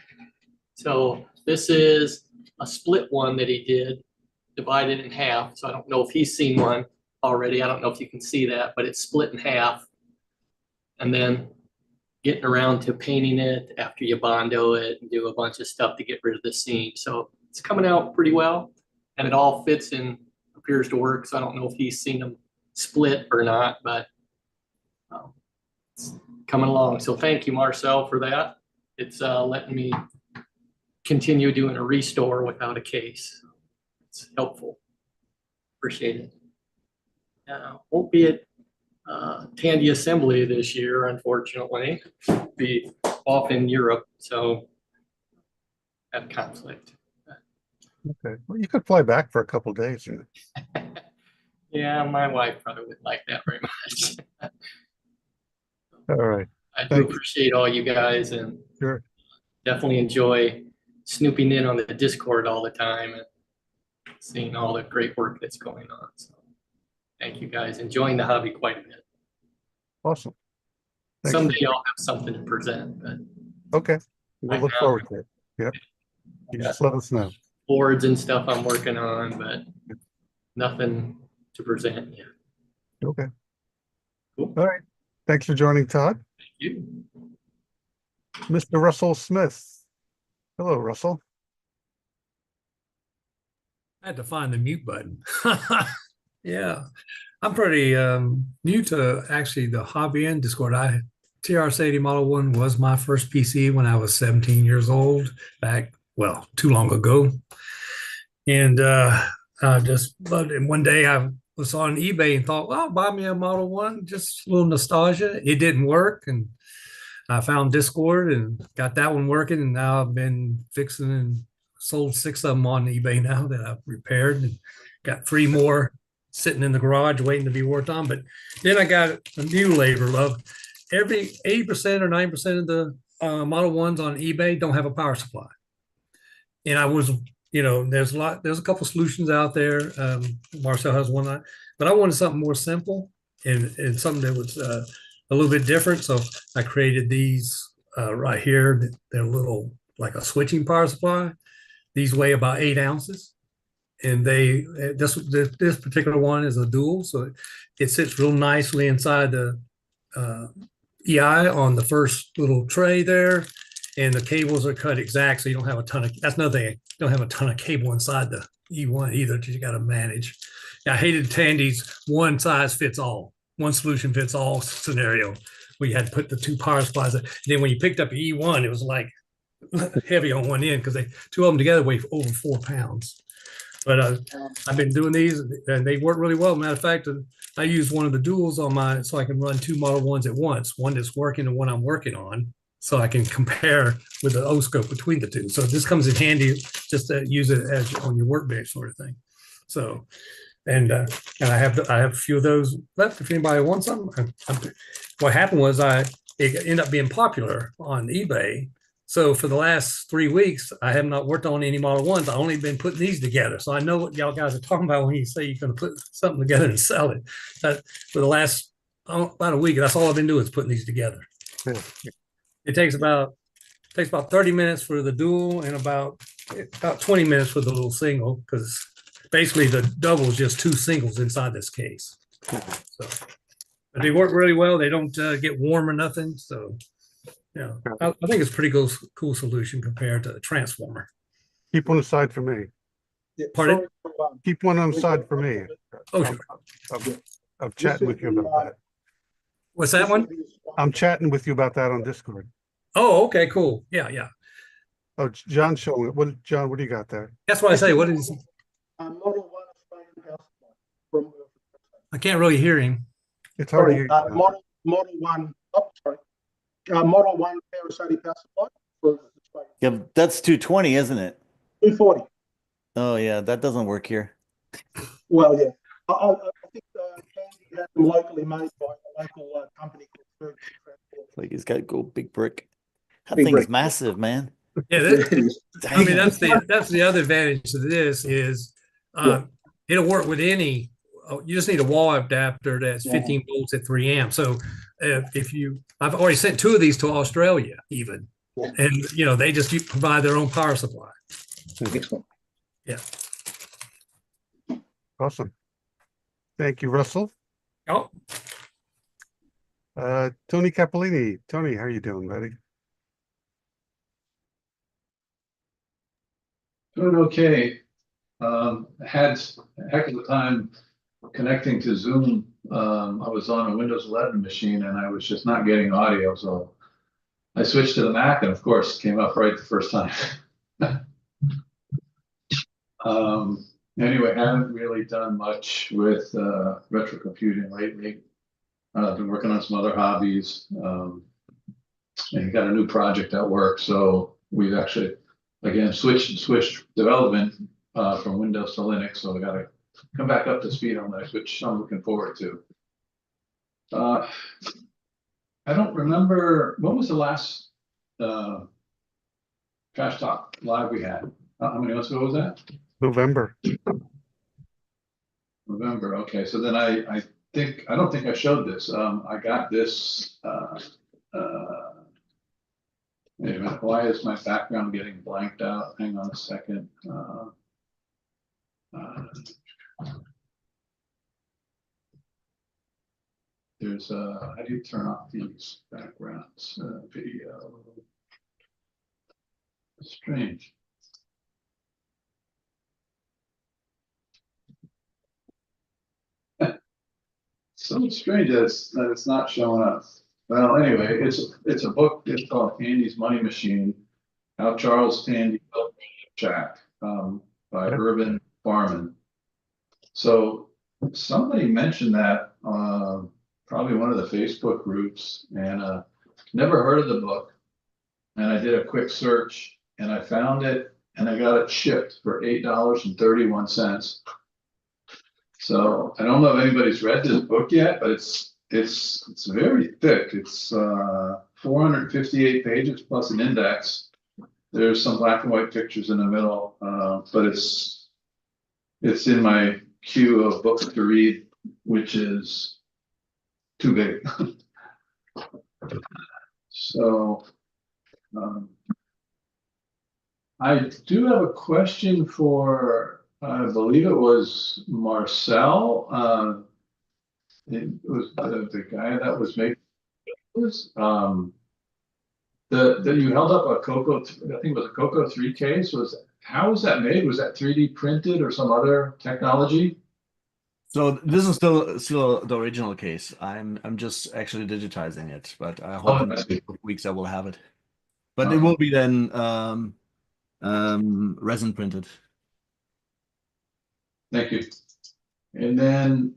So this is a split one that he did, divided in half. So I don't know if he's seen one already. I don't know if you can see that, but it's split in half. And then getting around to painting it after you Bondo it and do a bunch of stuff to get rid of the seam. So it's coming out pretty well, and it all fits and appears to work. So I don't know if he's seen them split or not, but it's coming along. So thank you, Marcel, for that. It's letting me continue doing a restore without a case. It's helpful. Appreciate it. Won't be at Tandy Assembly this year, unfortunately. Be off in Europe, so have conflict. Okay. Well, you could fly back for a couple days. Yeah, my wife probably wouldn't like that very much. All right. I do Thanks. appreciate all you guys and Sure. definitely enjoy snooping in on the Discord all the time and seeing all the great work that's going on. So thank you guys. Enjoying the hobby quite a bit. Awesome. Thanks. Someday I'll have something to present, but Okay. We'll look forward to it. Yep. You just let us know. boards and stuff I'm working on, but nothing to present yet. Okay. Cool. All right. Thanks for joining, Todd. Thank you. Mr. Russell Smith. Hello, Russell. I had to find the mute button. Yeah, I'm pretty new to actually the hobby and Discord. TRS-80 Model 1 was my first PC when I was 17 years old, back, well, too long ago. And I just loved it. And one day I was on eBay and thought, well, I'll buy me a Model 1, just a little nostalgia. It didn't work. And I found Discord and got that one working. And now I've been fixing and sold 6 of them on eBay now that I've repaired, and got 3 more sitting in the garage waiting to be worked on. But then I got a new labor of every 80% or 90% of the Model 1s on eBay don't have a power supply. And I was, there's a couple solutions out there. Marcel has one, but I wanted something more simple and something that was a little bit different. So I created these right here. They're little, like a switching power supply. These weigh about 8 ounces. And this particular one is a dual, so it sits real nicely inside the EI on the first little tray there, and the cables are cut exact, so you don't have a ton of. That's another thing. You don't have a ton of cable inside the E1 either, because you got to manage. I hated Tandy's one size fits all, one solution fits all scenario. We had to put the 2 power supplies. And then when you picked up the E1, it was like heavy on one end because 2 of them together weigh over 4 pounds. But I've been doing these and they work really well. Matter of fact, I use one of the duals on mine so I can run 2 Model 1s at once, one that's working and one I'm working on, so I can compare with the O-scope between the 2. So this comes in handy just to use it as on your workbench sort of thing. So, and I have a few of those left if anybody wants them. What happened was it ended up being popular on eBay. So for the last 3 weeks, I have not worked on any Model 1s. I've only been putting these together. So I know what y'all guys are talking about when you say you're going to put something together and sell it. For the last about a week, that's all I've been doing is putting these together. Yeah. It takes about 30 minutes for the dual and about 20 minutes for the little single, because basically the double is just 2 singles inside this case. So but they work really well. They don't get warm or nothing. So yeah, I think it's a pretty cool solution compared to the transformer. Keep one aside for me. Pardon? Keep one on the side for me. Oh, sure. I'm chatting with you about that. What's that one? I'm chatting with you about that on Discord. Oh, okay, cool. Yeah. Oh, John's showing it. John, what do you got there? That's what I say. What is? Model 1 Australian power supply from. I can't really hear him. It's hard to hear. Model 1. Oh, sorry. Model 1 TRS-80 power supply for Australia. Yeah, that's 220, isn't it? 240. Oh yeah, that doesn't work here. Well, yeah. I think Candy had them locally made by a local company called Ferguson Transport. Like he's got to go big brick. That Big thing's brick. massive, man. Yeah, I mean that's the other advantage of this is it'll work with any. You just need a wall adapter that's 15 volts at 3 amps. So I've already sent 2 of these to Australia even, and they just provide their own power supply. Excellent. Yeah. Awesome. Thank you, Russell. Oh. Tony Capolini. Tony, how are you doing, buddy? Doing okay. Had a heck of a time connecting to Zoom. I was on a Windows 11 machine and I was just not getting audio, so I switched to the Mac and of course came up right the first time. Anyway, haven't really done much with retro computing lately. I've been working on some other hobbies. and he got a new project at work. So we've actually, again, switched development from Windows to Linux. So we got to come back up to speed on that, which I'm looking forward to. I don't remember, when was the last Trash Talk Live we had? How many months ago was that? November. November. Okay, so then I don't think I showed this. I got this. Wait a minute. Why is my background getting blanked out? Hang on a second. There's how do you turn off these backgrounds? Video. Strange. So strange that it's not showing up. Well, anyway, it's a book. It's called Andy's Money Machine: How Charles Tandy Built Shack, by Urban Farman. So somebody mentioned that probably one of the Facebook groups, and never heard of the book. And I did a quick search, and I found it, and I got it shipped for $8.31. So I don't know if anybody's read this book yet, but it's very thick. It's 458 pages plus an index. There's some black and white pictures in the middle, but it's in my queue of books to read, which is too big. So I do have a question for, I believe it was Marcel. It was the guy that was making this. That you held up a Coco, I think it was a Coco 3 case. How was that made? Was that 3D printed or some other technology? So this is still the original case. I'm just actually digitizing it, but I hope in a couple of weeks I will have it. But it will be then resin printed. Thank you. And then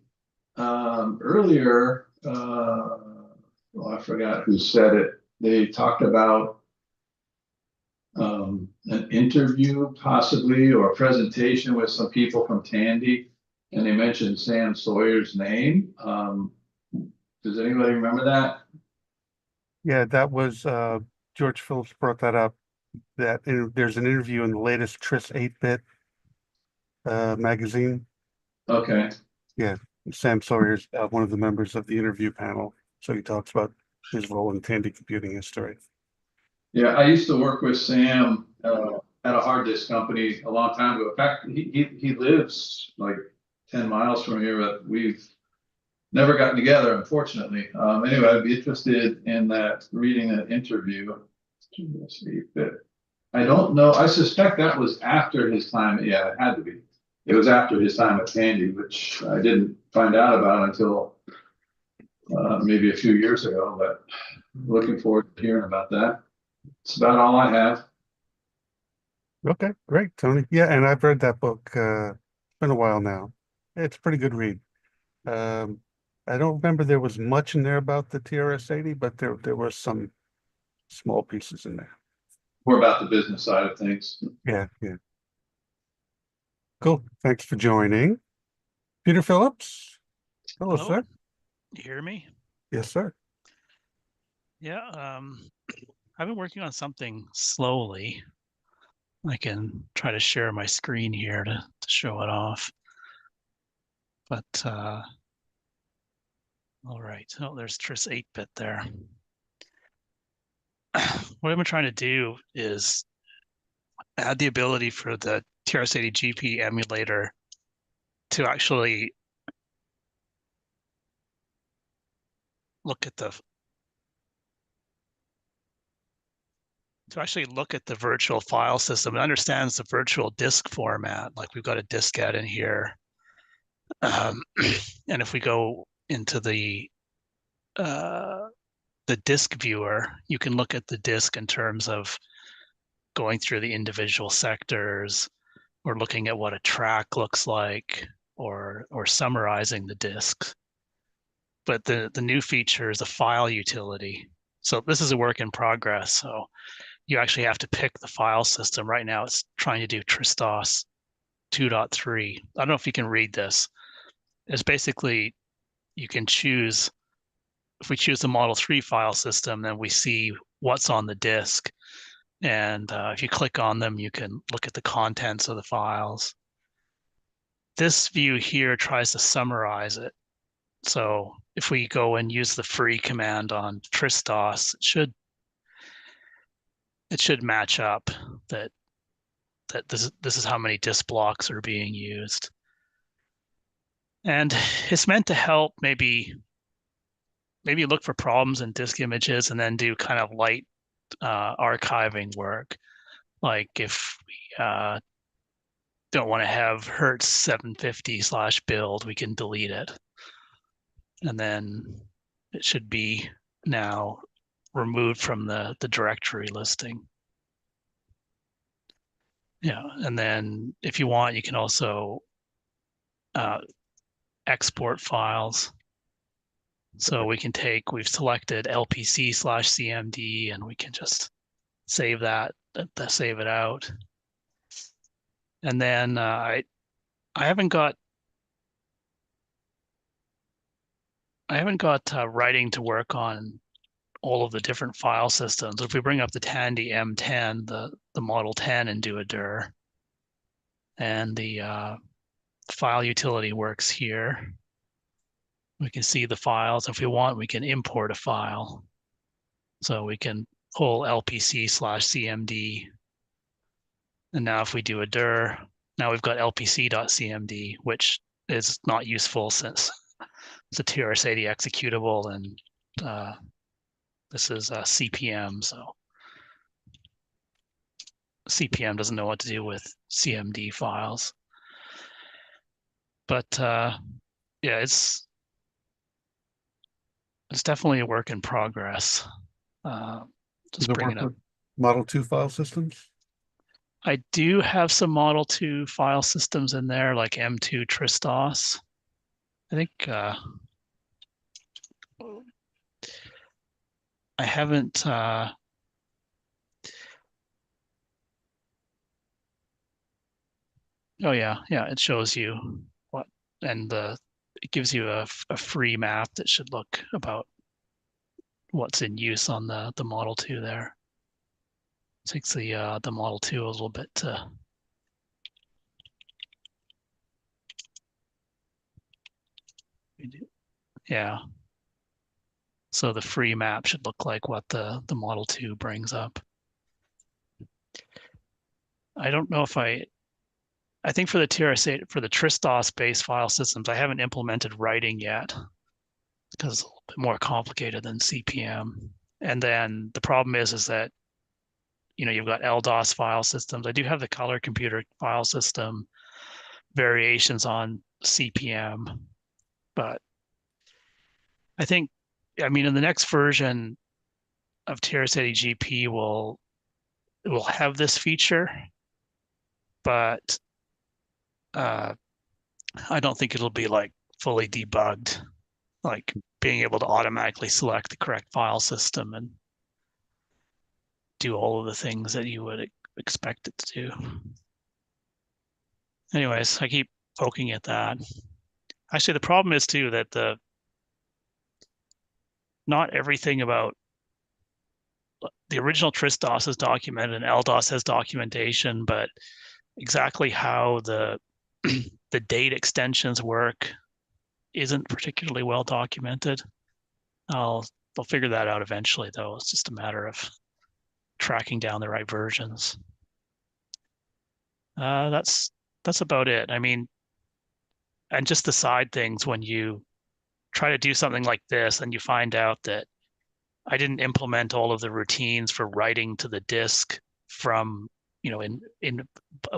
earlier, well, I forgot who said it. They talked about an interview possibly, or a presentation with some people from Tandy, and they mentioned Sam Sawyer's name. Does anybody remember that? Yeah, that was George Phillips brought that up. That there's an interview in the latest TRS-80 magazine. Okay. Yeah, Sam Sawyer's one of the members of the interview panel. So he talks about his role in Tandy computing history. Yeah, I used to work with Sam at a hard disk company a long time ago. In fact, he lives like 10 miles from here, but we've never gotten together, unfortunately. Anyway, I'd be interested in that, reading an interview. I don't know. I suspect that was after his time. Yeah, it had to be. It was after his time at Tandy, which I didn't find out about until maybe a few years ago, but looking forward to hearing about that. It's about all I have. Okay, great, Tony. Yeah, and I've read that book. It's been a while now. It's a pretty good read. I don't remember there was much in there about the TRS-80, but there were some small pieces in there. More about the business side of things. Yeah. Cool. Thanks for joining. Peter Phillips. Hello, sir. You hear me? Yes, sir. Yeah, I've been working on something slowly. I can try to share my screen here to show it off. But all right. Oh, there's TRS 8-bit there. What I've been trying to do is add the ability for the TRS-80 GP emulator to actually look at the virtual file system. It understands the virtual disk format. Like we've got a diskette in here. And if we go into the disk viewer, you can look at the disk in terms of going through the individual sectors, or looking at what a track looks like, or summarizing the disks. But the new feature is a file utility. So this is a work in progress. So you actually have to pick the file system. Right now it's trying to do Tristos 2.3. I don't know if you can read this. It's basically, you can choose, if we choose the Model 3 file system, then we see what's on the disk. And if you click on them, you can look at the contents of the files. This view here tries to summarize it. So if we go and use the free command on Tristos, it should match up that this is how many disk blocks are being used. And it's meant to help maybe look for problems in disk images and then do kind of light archiving work. Like if we don't want to have Hertz 750/build, we can delete it. And then it should be now removed from the directory listing. Yeah, and then if you want, you can also export files. So we can we've selected LPC/CMD, and we can just save save it out. And then I haven't got writing to work on all of the different file systems. If we bring up the Tandy M10, the Model 10, and do a dir, and the file utility works here. We can see the files. If we want, we can import a file. So we can pull LPC/CMD. And now if we do a dir, now we've got LPC.cmd, which is not useful since it's a TRS-80 executable, and this is a CPM, so CPM doesn't know what to do with CMD files. But yeah, it's definitely a work in progress. Just bring it up. Model 2 file systems? I do have some Model 2 file systems in there, like M2 Tristos. I think I haven't oh yeah, it shows you what, and it gives you a free map that should look about what's in use on the Model 2 there. Takes the Model 2 a little bit to yeah. So the free map should look like what the Model 2 brings up. I don't know if I think for the TRS-80, for the Tristos based file systems, I haven't implemented writing yet because it's a little bit more complicated than CPM. And then the problem is that, you've got LDOS file systems. I do have the color computer file system variations on CPM, but I think, in the next version of TRS-80 GP will have this feature, but I don't think it'll be like fully debugged, like being able to automatically select the correct file system and do all of the things that you would expect it to do. Anyways, I keep poking at that. Actually, the problem is too that not everything about the original Tristos is documented and LDOS has documentation, but exactly how the the date extensions work isn't particularly well documented. I'll figure that out eventually, though. It's just a matter of tracking down the right versions. That's about it. And just the side things, when you try to do something like this and you find out that I didn't implement all of the routines for writing to the disk from, in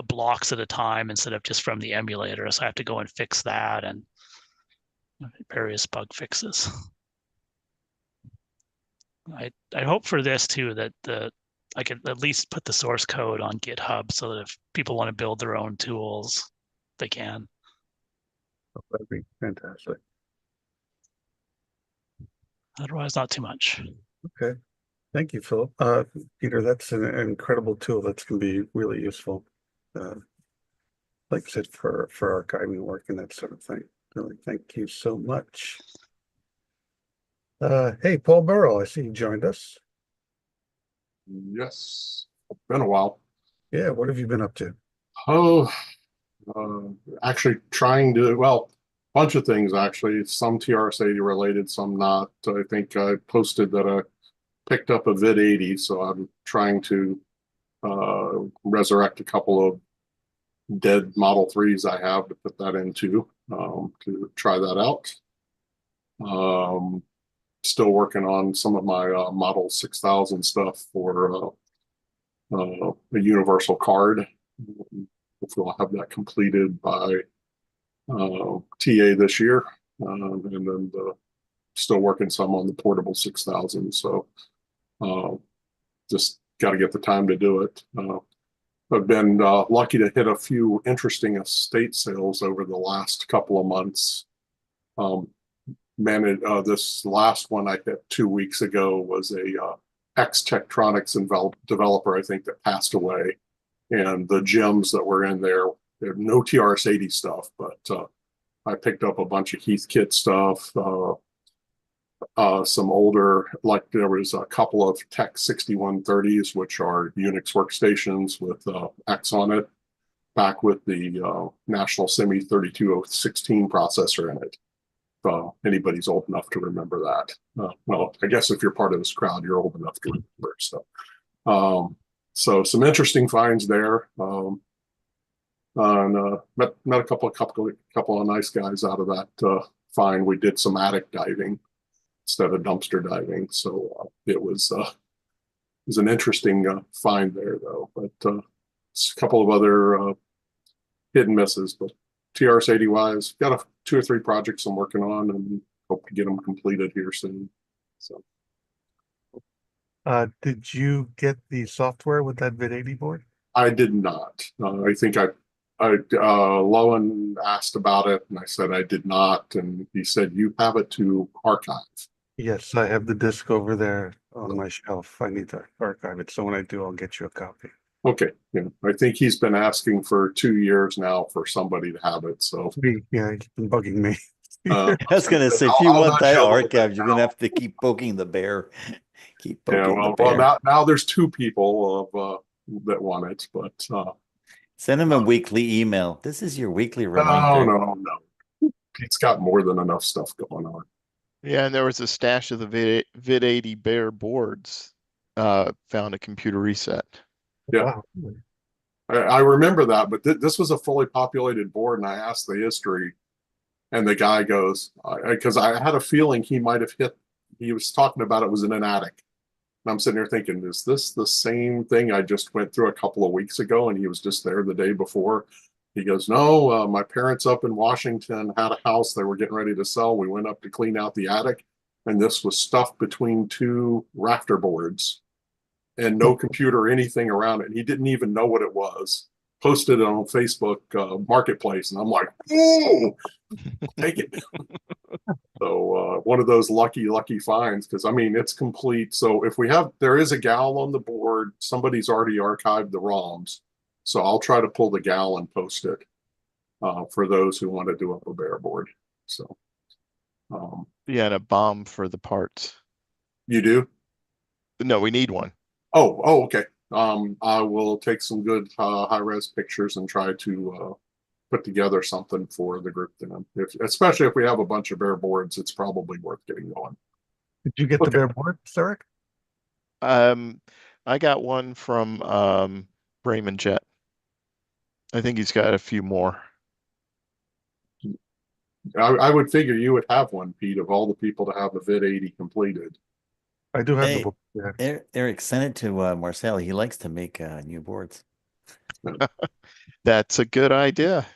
blocks at a time instead of just from the emulator. So I have to go and fix that and various bug fixes. I hope for this too that I could at least put the source code on GitHub so that if people want to build their own tools, they can. Oh, that'd be fantastic. Otherwise, not too much. Okay. Thank you, Philip. Peter, that's an incredible tool that's going to be really useful. Like I said, for archiving work and that sort of thing. Really, thank you so much. Hey, Paul Burrell, I see you joined us. Yes, been a while. Yeah, what have you been up to? Oh, actually trying to, well, bunch of things actually. Some TRS-80 related, some not. I think I posted that I picked up a VID-80, so I'm trying to resurrect a couple of dead Model 3s I have to put that into to try that out. Still working on some of my Model 6000 stuff for a universal card. Hopefully I'll have that completed by TA this year. And then still working some on the portable 6000. So just got to get the time to do it. I've been lucky to hit a few interesting estate sales over the last couple of months. This last one I hit 2 weeks ago was a ex-Tektronix developer, I think, that passed away. And the gems that were in there, there's no TRS-80 stuff, but I picked up a bunch of Heathkit stuff, some older, like there was a couple of Tech 6130s, which are Unix workstations with X on it, back with the National Semi 32016 processor in it. Anybody's old enough to remember that. Well, I guess if you're part of this crowd, you're old enough to remember. So some interesting finds there. And met a couple of nice guys out of that find. We did some attic diving instead of dumpster diving, so it was an interesting find there, though. But it's a couple of other hit and misses. But TRS-80 wise, got 2 or 3 projects I'm working on, and hope to get them completed here soon. So, did you get the software with that VID-80 board? I did not. I think Lowen asked about it, and I said I did not, and he said you have it to archive. Yes, I have the disc over there on my shelf. I need to archive it, so when I do, I'll get you a copy. Okay, yeah, I think he's been asking for 2 years now for somebody to have it. So yeah, he's been bugging me. I was gonna say, if you want that archived, you're gonna have to keep poking the bear. Keep poking the bear. Well, now there's 2 people that want it, but send him a weekly email. This is your weekly reminder. No. It's got more than enough stuff going on. Yeah, and there was a stash of the VID-80 bare boards. Found a computer reset. Yeah, wow. I remember that, but this was a fully populated board, and I asked the history, and the guy goes, because I had a feeling he might have hit. He was talking about it was in an attic. And I'm sitting there thinking, is this the same thing I just went through a couple of weeks ago? And he was just there the day before. He goes, no, my parents up in Washington had a house they were getting ready to sell. We went up to clean out the attic, and this was stuffed between 2 rafter boards and no computer or anything around it. And he didn't even know what it was. Posted it on Facebook Marketplace, and I'm like, "Ooh, take it." So one of those lucky finds, because I mean it's complete. So if there is a gal on the board, somebody's already archived the ROMs. So I'll try to pull the gal and post it for those who want to do up a bare board. So yeah, and a bomb for the parts. You do? No, we need one. Oh, okay. I will take some good high-res pictures and try to put together something for the group then. Especially if we have a bunch of bare boards, it's probably worth getting going. Did you get the bare board, Eric? I got one from Raymond Jet. I think he's got a few more. I would figure you would have one, Pete, of all the people to have a VID-80 completed. I do have the book. Yeah. Eric, send it to Marcel. He likes to make new boards. That's a good idea.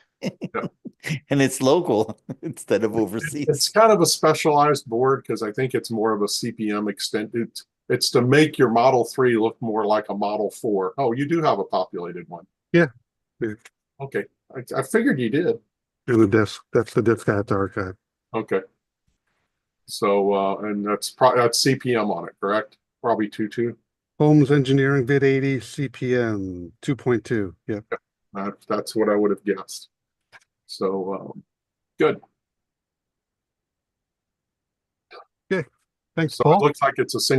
And it's local instead of overseas. It's kind of a specialized board because I think it's more of a CPM extended. It's to make your Model 3 look more like a Model 4. Oh, you do have a populated one. Yeah. Okay. I figured you did. In the disc. That's the disc I have to archive. Okay. So, and that's CPM on it, correct? Probably 2.2. Holmes Engineering Vid 80 CPM 2.2. Yep. That's what I would have guessed. So good. Okay. Thanks, So Paul. it looks like it's a it's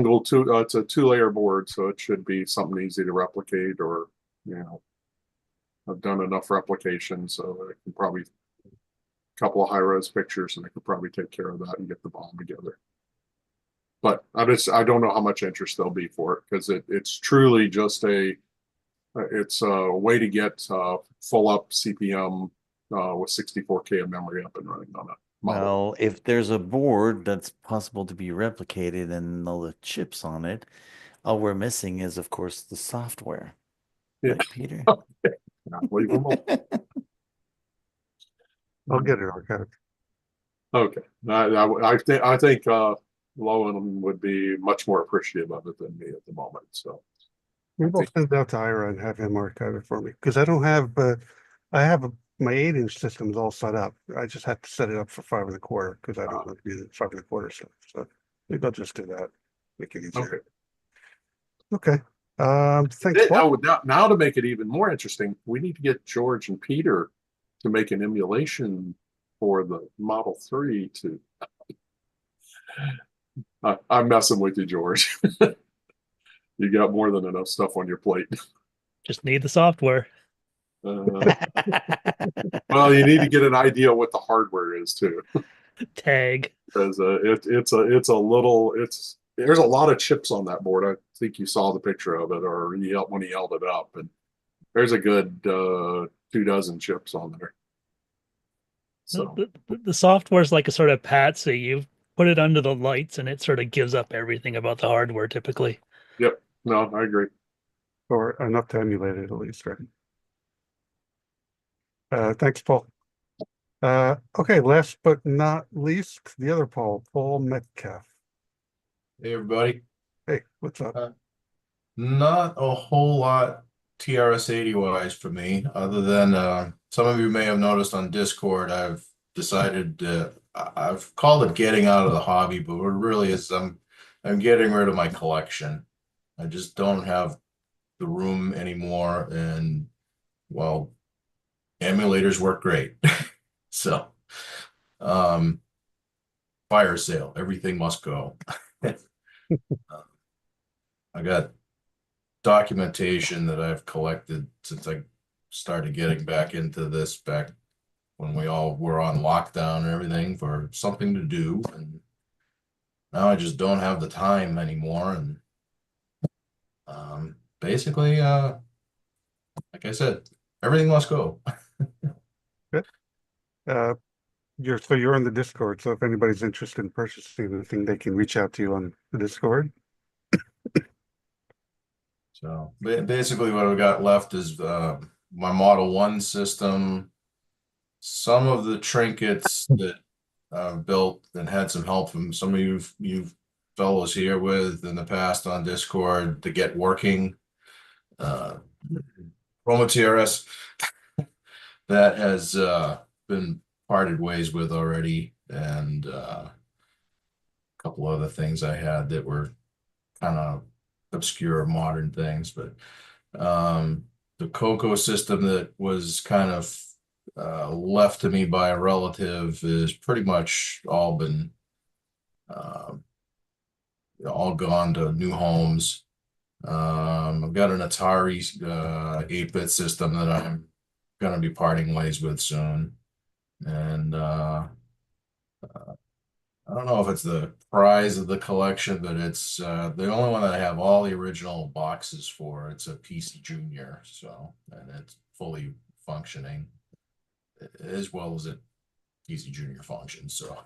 a 2-layer board, so it should be something easy to replicate, or I've done enough replication, so I can probably a couple of high-res pictures, and I could probably take care of that and get the bomb together. But I don't know how much interest there'll be for it, because it's truly just a way to get full up CPM with 64K of memory up and running on it. Well, if there's a board that's possible to be replicated and all the chips on it, all we're missing is, of course, the software. Yeah. Right, Peter? Unbelievable. I'll get it archived. Okay. I think Lowen would be much more appreciative of it than me at the moment. So Maybe I'll send it out to Ira and have him archive it for me, because I don't have, my 8-inch system is all set up. I just have to set it up for 5 1/4 because I don't want to do the 5 1/4 stuff. So maybe I'll just do that. Make it easier. Okay. Thanks, Paul. Now to make it even more interesting, we need to get George and Peter to make an emulation for the Model 3 to. I'm messing with you, George. You got more than enough stuff on your plate. Just need the software. Well, you need to get an idea what the hardware is too. Tag. Because there's a lot of chips on that board. I think you saw the picture of it, or when he held it up, and there's a good 24 chips on there. So The software is like a sort of patsy. You put it under the lights and it sort of gives up everything about the hardware typically. Yep. No, I agree. Or enough to emulate it at least, right? Thanks, Paul. Okay, last but not least, the other Paul Metcalf. Hey, everybody. Hey, what's up? Not a whole lot TRS-80 wise for me, other than some of you may have noticed on Discord, I've decided I've called it getting out of the hobby, but what it really is I'm getting rid of my collection. I just don't have the room anymore, and well, emulators work great. So fire sale, everything must go. I got documentation that I've collected since I started getting back into this back when we all were on lockdown and everything, for something to do, and now I just don't have the time anymore. And basically like I said, everything must go. Good. You're on the Discord, so if anybody's interested in purchasing anything, they can reach out to you on the Discord. So basically what I've got left is my Model 1 system, some of the trinkets that I've built and had some help from some of you fellows here with in the past on Discord to get working. Chroma TRS that has been parted ways with already, and a couple other things I had that were kind of obscure modern things, but the Coco system that was kind of left to me by a relative is pretty much all been all gone to new homes. I've got an Atari 8-bit system that I'm going to be parting ways with soon, and I don't know if it's the prize of the collection, but it's the only one that I have all the original boxes for. It's a PC Junior, so, and it's fully functioning as well as it PC Junior functions. So,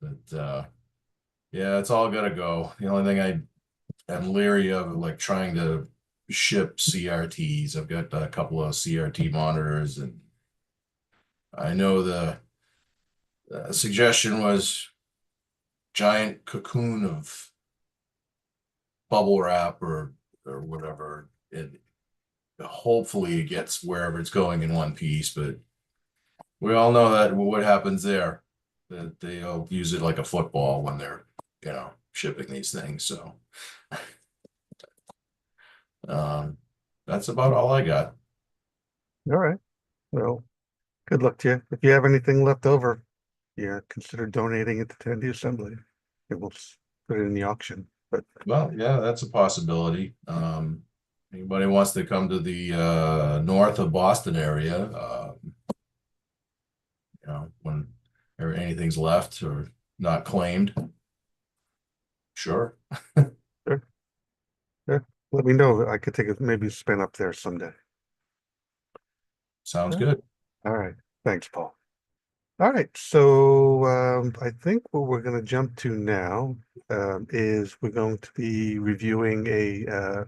but yeah, it's all gotta go. The only thing I am leery of, like trying to ship CRTs. I've got a couple of CRT monitors, and I know the suggestion was giant cocoon of bubble wrap or whatever. It hopefully it gets wherever it's going in one piece, but we all know that what happens there, that they'll use it like a football when they're shipping these things. So that's about all I got. All right. Well, good luck to you. If you have anything left over, yeah, consider donating it to Tandy Assembly. It will put it in the auction. But Well, yeah, that's a possibility. Anybody wants to come to the north of Boston area, when anything's left or not claimed, sure. sure. Yeah, let me know. I could take it, maybe spin up there someday. Sounds Yeah. good. All right. Thanks, Paul. All right. So I think what we're going to jump to now is we're going to be reviewing a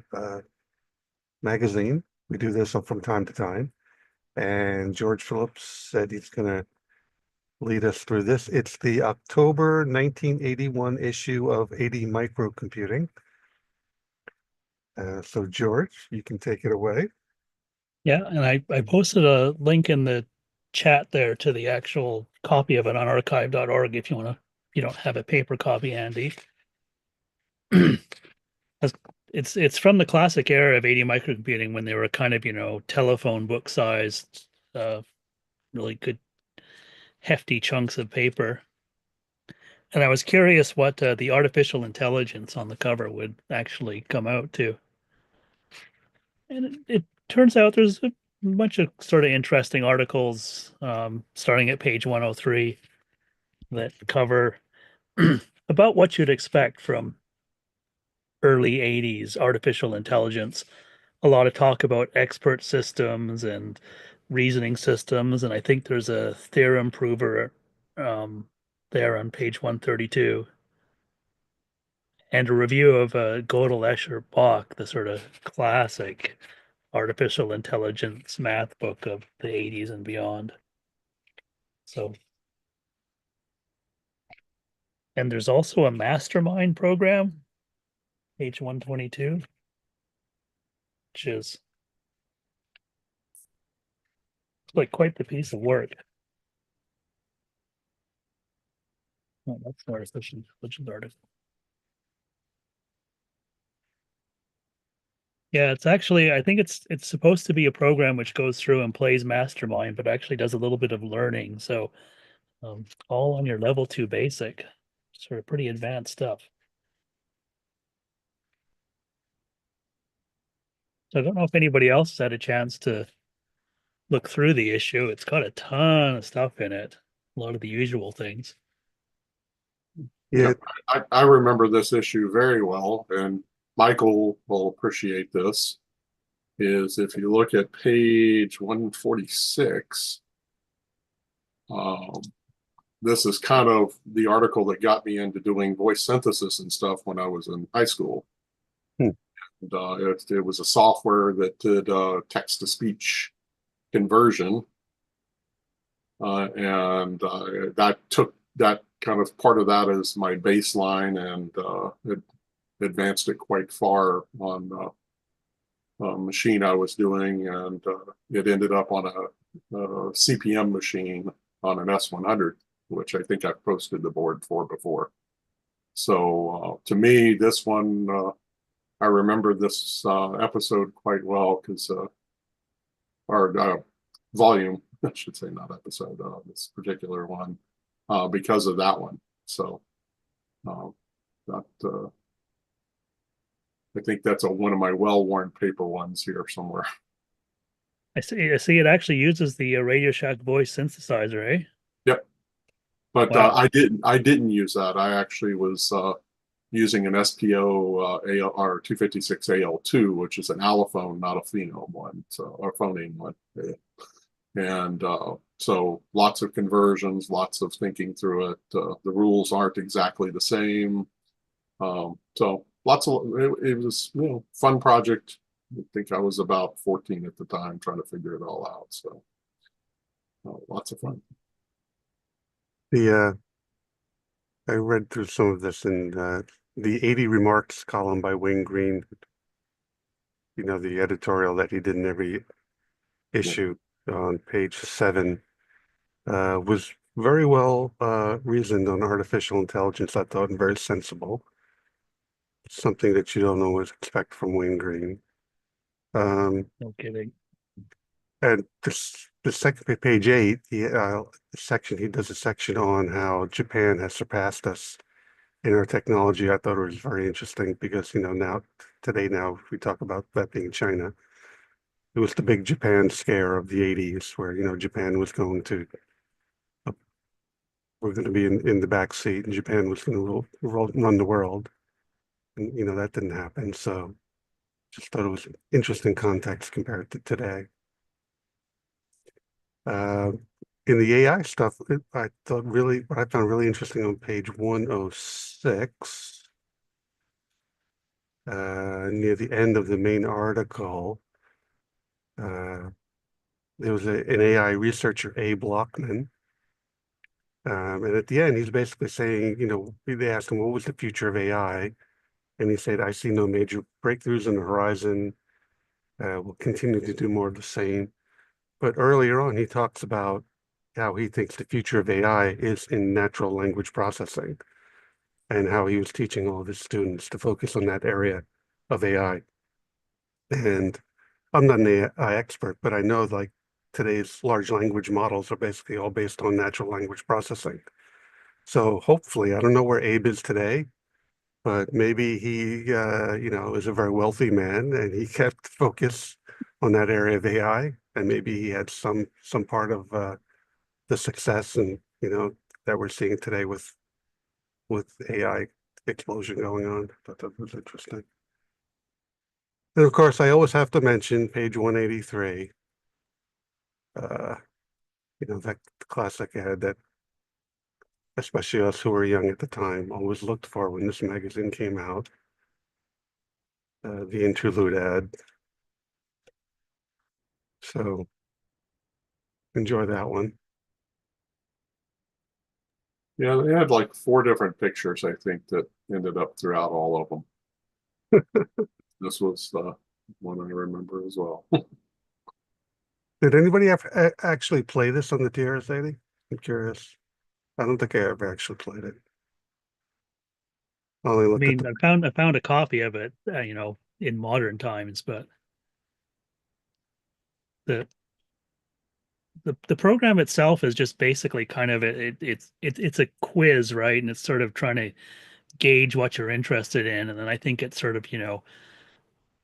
magazine. We do this from time to time. And George Phillips said he's going to lead us through this. It's the October 1981 issue of 80 Microcomputing. So George, you can take it away. Yeah, and I posted a link in the chat there to the actual copy of it on archive.org if you don't have a paper copy handy. It's from the classic era of 80 microcomputing when they were kind of, telephone book sized, really good hefty chunks of paper. And I was curious what the artificial intelligence on the cover would actually come out to. And it turns out there's a bunch of sort of interesting articles, starting at page 103, that cover about what you'd expect from early 80s artificial intelligence. A lot of talk about expert systems and reasoning systems, and I think there's a theorem prover there on page 132. And a review of Gödel, Escher, Bach, the sort of classic artificial intelligence math book of the 80s and beyond. So, and there's also a mastermind program, page 122, which is like quite the piece of work. Oh, that's the artificial intelligence article. Yeah, it's actually, I think it's supposed to be a program which goes through and plays mastermind, but actually does a little bit of learning. So all on your level 2 basic, sort of pretty advanced stuff. So I don't know if anybody else has had a chance to look through the issue. It's got a ton of stuff in it, a lot of the usual things. Yeah, I remember this issue very well, and Michael will appreciate this. Is if you look at page 146, this is kind of the article that got me into doing voice synthesis and stuff when I was in high school. And, it was a software that did text to speech conversion, and that took that kind of part of that as my baseline, and it advanced it quite far on a machine I was doing, and it ended up on a CPM machine on an S100, which I think I've posted the board for before. So to me, this one, I remember this episode quite well because, or volume, I should say, not episode, this particular one, because of that one. So that I think that's one of my well-worn paper ones here somewhere. I see it actually uses the Radio Shack voice synthesizer, eh? Yep. But Wow. I didn't use that. I actually was using an SPO AR 256 AL2, which is an allophone, not a phenome one, so or phoneme one. And so lots of conversions, lots of thinking through it. The rules aren't exactly the same. So lots of it was fun project. I think I was about 14 at the time trying to figure it all out. So lots of fun. I read through some of this in the 80 Remarks column by Wayne Green. The editorial that he did in every issue on page 7 was very well reasoned on artificial intelligence, I thought, and very sensible. something that you don't always expect from Wayne Green. No kidding. And the second page 8, he does a section on how Japan has surpassed us in our technology. I thought it was very interesting because, today we talk about that being China. It was the big Japan scare of the 80s where, Japan was going to, we're going to be in the back seat and Japan was going to run the world. And, that didn't happen. So just thought it was interesting context compared to today. In the AI stuff, what I found really interesting on page 106, near the end of the main article, there was an AI researcher, Abe Lockman, and at the end, he's basically saying, they asked him, what was the future of AI? And he said, I see no major breakthroughs on the horizon. We'll continue to do more of the same. But earlier on, he talks about how he thinks the future of AI is in natural language processing and how he was teaching all of his students to focus on that area of AI. And I'm not an AI expert, but I know like today's large language models are basically all based on natural language processing. So hopefully, I don't know where Abe is today, but maybe he, is a very wealthy man and he kept focus on that area of AI, and maybe he had some part of the success and that we're seeing today with AI explosion going on. I thought that was interesting. And of course, I always have to mention page 183. That classic ad that especially us who were young at the time always looked for when this magazine came out. The interlude ad. So enjoy that one. Yeah, they had like 4 different pictures, I think, that ended up throughout all of them. This was the one I remember as well. Did anybody ever actually play this on the TRS-80? I'm curious. I don't think I ever actually played it. I only I looked at mean, I found a copy of it, in modern times, but the the program itself is just basically kind of it's a quiz, right? And it's sort of trying to gauge what you're interested in, and then I think it sort of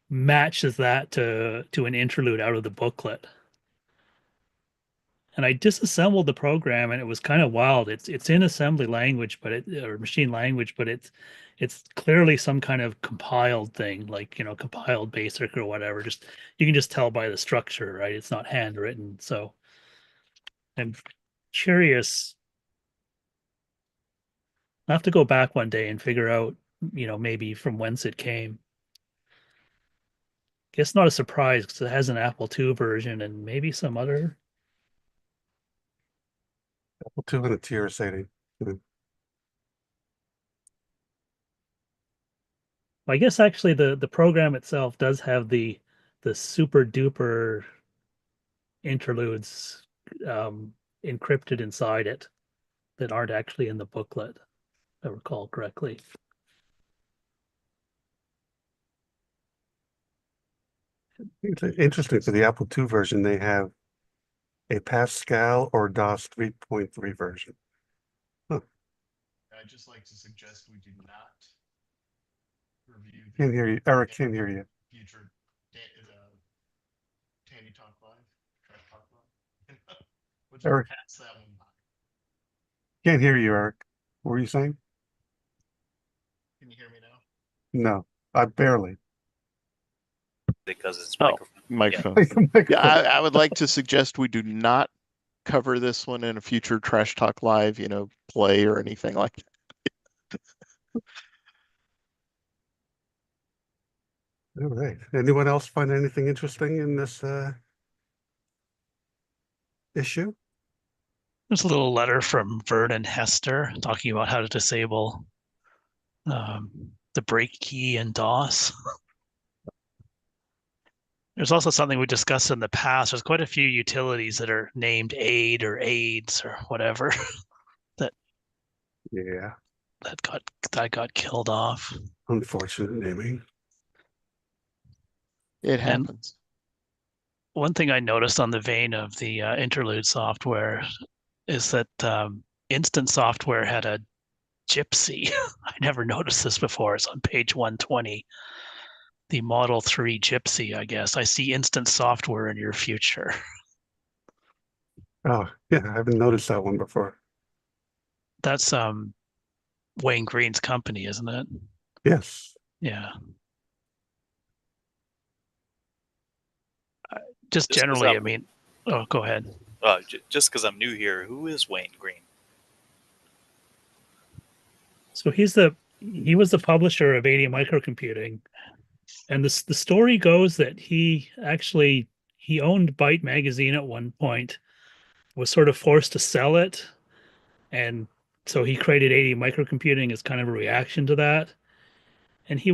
matches that to an interlude out of the booklet. And I disassembled the program, and it was kind of wild. It's in assembly language, or machine language, but it's clearly some kind of compiled thing, like compiled BASIC or whatever. Just you can just tell by the structure, right? It's not handwritten, so I'm curious. I have to go back one day and figure out, maybe from whence it came. Guess not a surprise because it has an Apple II version and maybe some other. Apple II and a TRS-80. I guess actually the program itself does have the super duper interludes encrypted inside it that aren't actually in the booklet, if I recall correctly. It's interesting. For the Apple II version, they have a Pascal or DOS 3.3 version. Huh. I'd just like to suggest we do not review. Can't hear you. Eric can't hear you. Future Tandy Talk Live. Talk Live. We'll just Eric. pass that one by. Can't hear you, Eric. What were you saying? Can you hear me now? No, I barely. Because it's microphone. Microphone. Yeah, I would like to suggest we do not cover this one in a future Trash Talk Live, play or anything like that. All right. Anyone else find anything interesting in this issue? There's a little letter from Vernon Hester talking about how to disable the break key in DOS. There's also something we discussed in the past. There's quite a few utilities that are named aid or aids or whatever. Yeah. that got killed off. Unfortunate naming. It And happens. one thing I noticed on the vein of the interlude software is that Instant Software had a Gypsy. I never noticed this before. It's on page 120. The Model 3 Gypsy, I guess. I see Instant Software in your future. Oh, yeah, I haven't noticed that one before. That's Wayne Green's company, isn't it? Yes. Yeah. Just 'cause generally, I I'm- mean, oh, go ahead. Just because I'm new here, who is Wayne Green? So he was the publisher of 80 Microcomputing, and the story goes that he owned Byte magazine at one point, was sort of forced to sell it, and so he created 80 Microcomputing as kind of a reaction to that. And he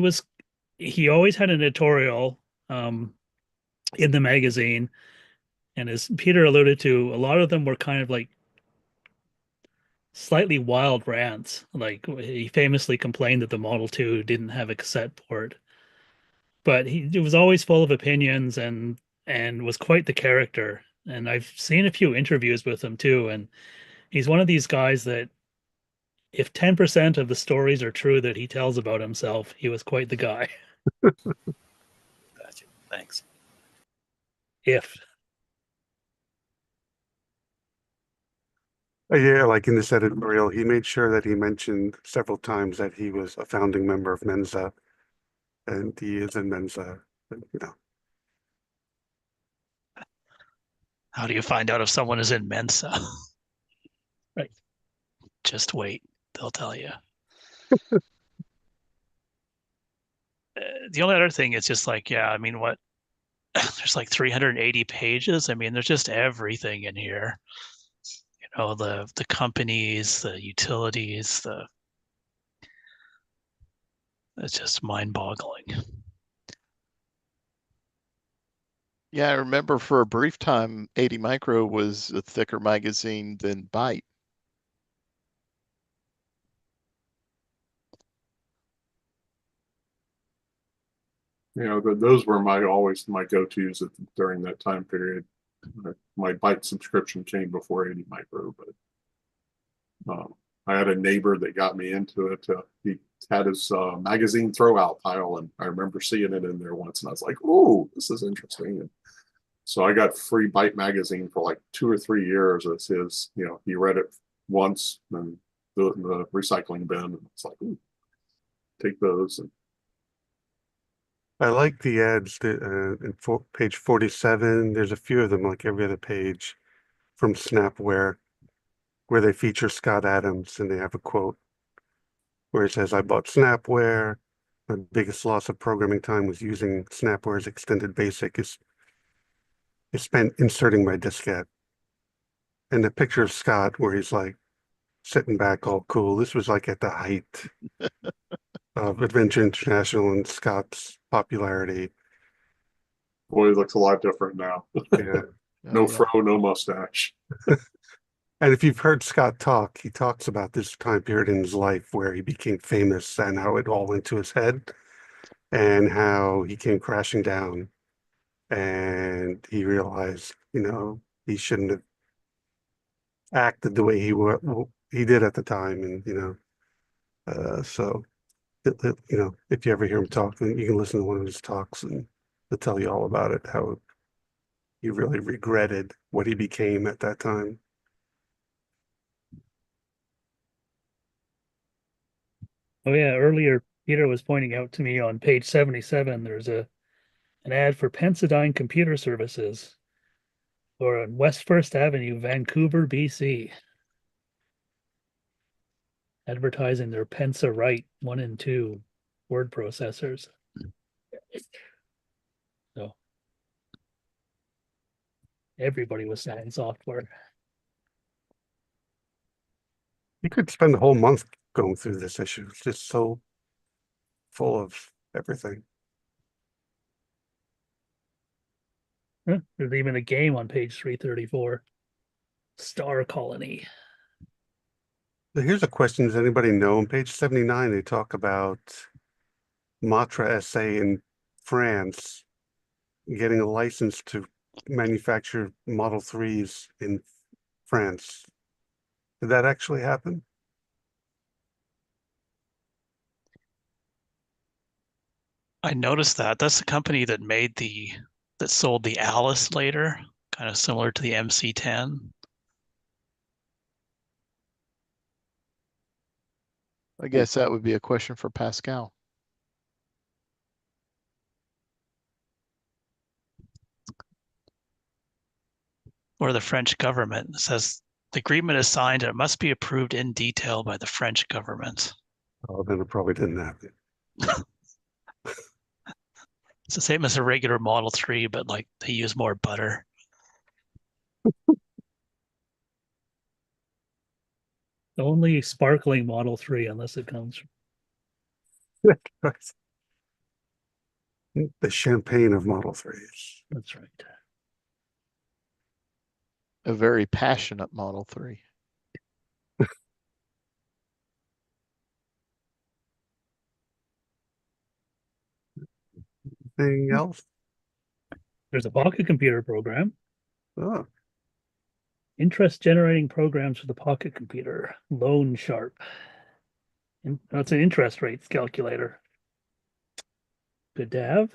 always had an editorial in the magazine, and as Peter alluded to, a lot of them were kind of like slightly wild rants. Like he famously complained that the Model 2 didn't have a cassette port, but it was always full of opinions and was quite the character. And I've seen a few interviews with him too, and he's one of these guys that if 10% of the stories are true that he tells about himself, he was quite the guy. Gotcha. Thanks. If Yeah, like in this editorial, he made sure that he mentioned several times that he was a founding member of Mensa, and he is in Mensa, you know. How do you find out if someone is in Mensa? Right. Just wait. They'll tell you. The only other thing is just like, yeah, I mean, what? There's like 380 pages. I mean, there's just everything in here. You know, the companies, the utilities, it's just mind-boggling. Yeah, I remember for a brief time, 80 Micro was a thicker magazine than Byte. You know, those were always my go-tos during that time period. My Byte subscription came before 80 Micro, but I had a neighbor that got me into it. He had his magazine throwout pile, and I remember seeing it in there once, and I was like, "Oh, this is interesting." And so I got free Byte magazine for like 2 or 3 years as his. You know, he read it once and threw it in the recycling bin, and it's like, "Ooh, take those." And I like the ads that page 47. There's a few of them, like every other page from Snapware, where they feature Scott Adams and they have a quote where it says, "I bought Snapware. My biggest loss of programming time was using Snapware's extended basic is spent inserting my diskette." And the picture of Scott where he's like sitting back all cool. This was like at the height of Adventure International and Scott's popularity. boy, he looks a lot different now. Yeah. No fro, no mustache. And if you've heard Scott talk, he talks about this time period in his life where he became famous and how it all went to his head and how he came crashing down and he realized, you know, he shouldn't have acted the way he did at the time. And, you know, so, you know, if you ever hear him talk, then you can listen to one of his talks and he'll tell you all about it, how he really regretted what he became at that time. Oh yeah, earlier Peter was pointing out to me on page 77, there's an ad for Pensadyne Computer Services or on West First Avenue, Vancouver, BC. Advertising their Pensa Write 1 and 2 word processors. So everybody was selling software. You could spend a whole month going through this issue. It's just so full of everything. There's even a game on page 334. Star Colony. Here's a question. Does anybody know? On page 79, they talk about Matra SA in France getting a license to manufacture Model 3s in France. Did that actually happen? I noticed that. That's the company that sold the Alice later, kind of similar to the MC10. I guess that would be a question for Pascal. Or the French government. It says the agreement is signed and it must be approved in detail by the French government. Oh, then it probably didn't happen. It's the same as a regular Model 3, but like they use more butter. Only sparkling Model 3 unless it comes from the champagne of Model 3s. That's right. A very passionate Model 3. Anything else? There's a pocket computer program. Oh. Interest generating programs for the pocket computer. Loan Sharp. That's an interest rates calculator. Good to have.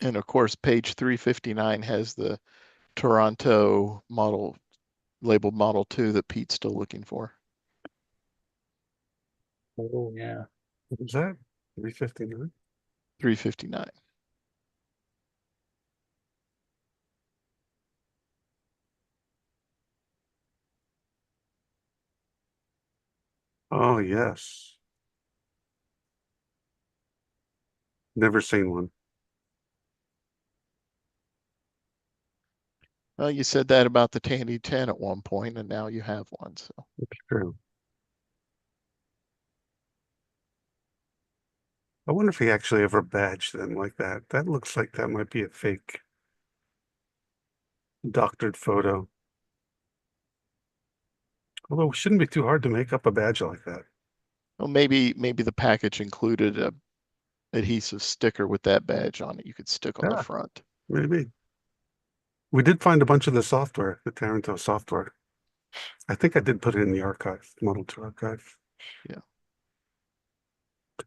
And of course, page 359 has the Toronto model labeled Model 2 that Pete's still looking for. Oh, yeah. What was that? 359? 359. Oh, yes. Never seen one. Well, you said that about the Tandy 10 at one point, and now you have one. So It's true. I wonder if he actually ever badged them like that. That looks like that might be a fake doctored photo. Although it shouldn't be too hard to make up a badge like that. well, maybe the package included a adhesive sticker with that badge on it. You could stick on the front. Maybe. We did find a bunch of the software, the Taranto software. I think I did put it in the archive, Model 2 archive. Yeah.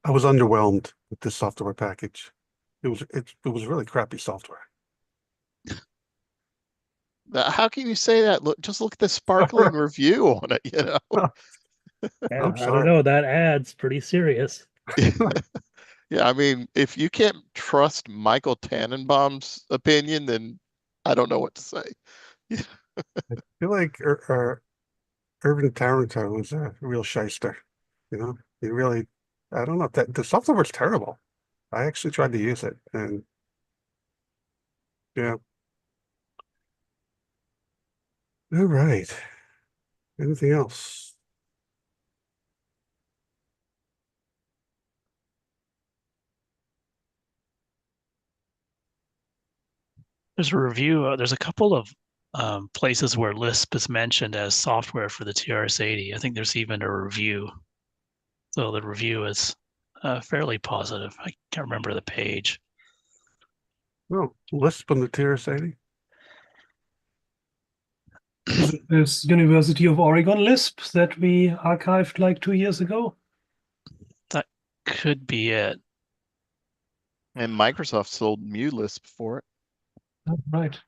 I was underwhelmed with this software package. It was really crappy software. How can you say that? Just look at the sparkling review on it, you know. Yeah, I don't know. That ad's pretty serious. Yeah, I mean, if you can't trust Michael Tannenbaum's opinion, then I don't know what to say. I feel like Irvin Taranto was a real shyster. You know, he really, I don't know, that the software was terrible. I actually tried to use it, and yeah. All right. Anything else? There's a review. There's a couple of places where Lisp is mentioned as software for the TRS-80. I think there's even a review. So the review is fairly positive. I can't remember the page. Oh, Lisp on the TRS-80? This University of Oregon Lisp that we archived like 2 years ago. That could be it. And Microsoft sold MuLisp for it. Oh, right.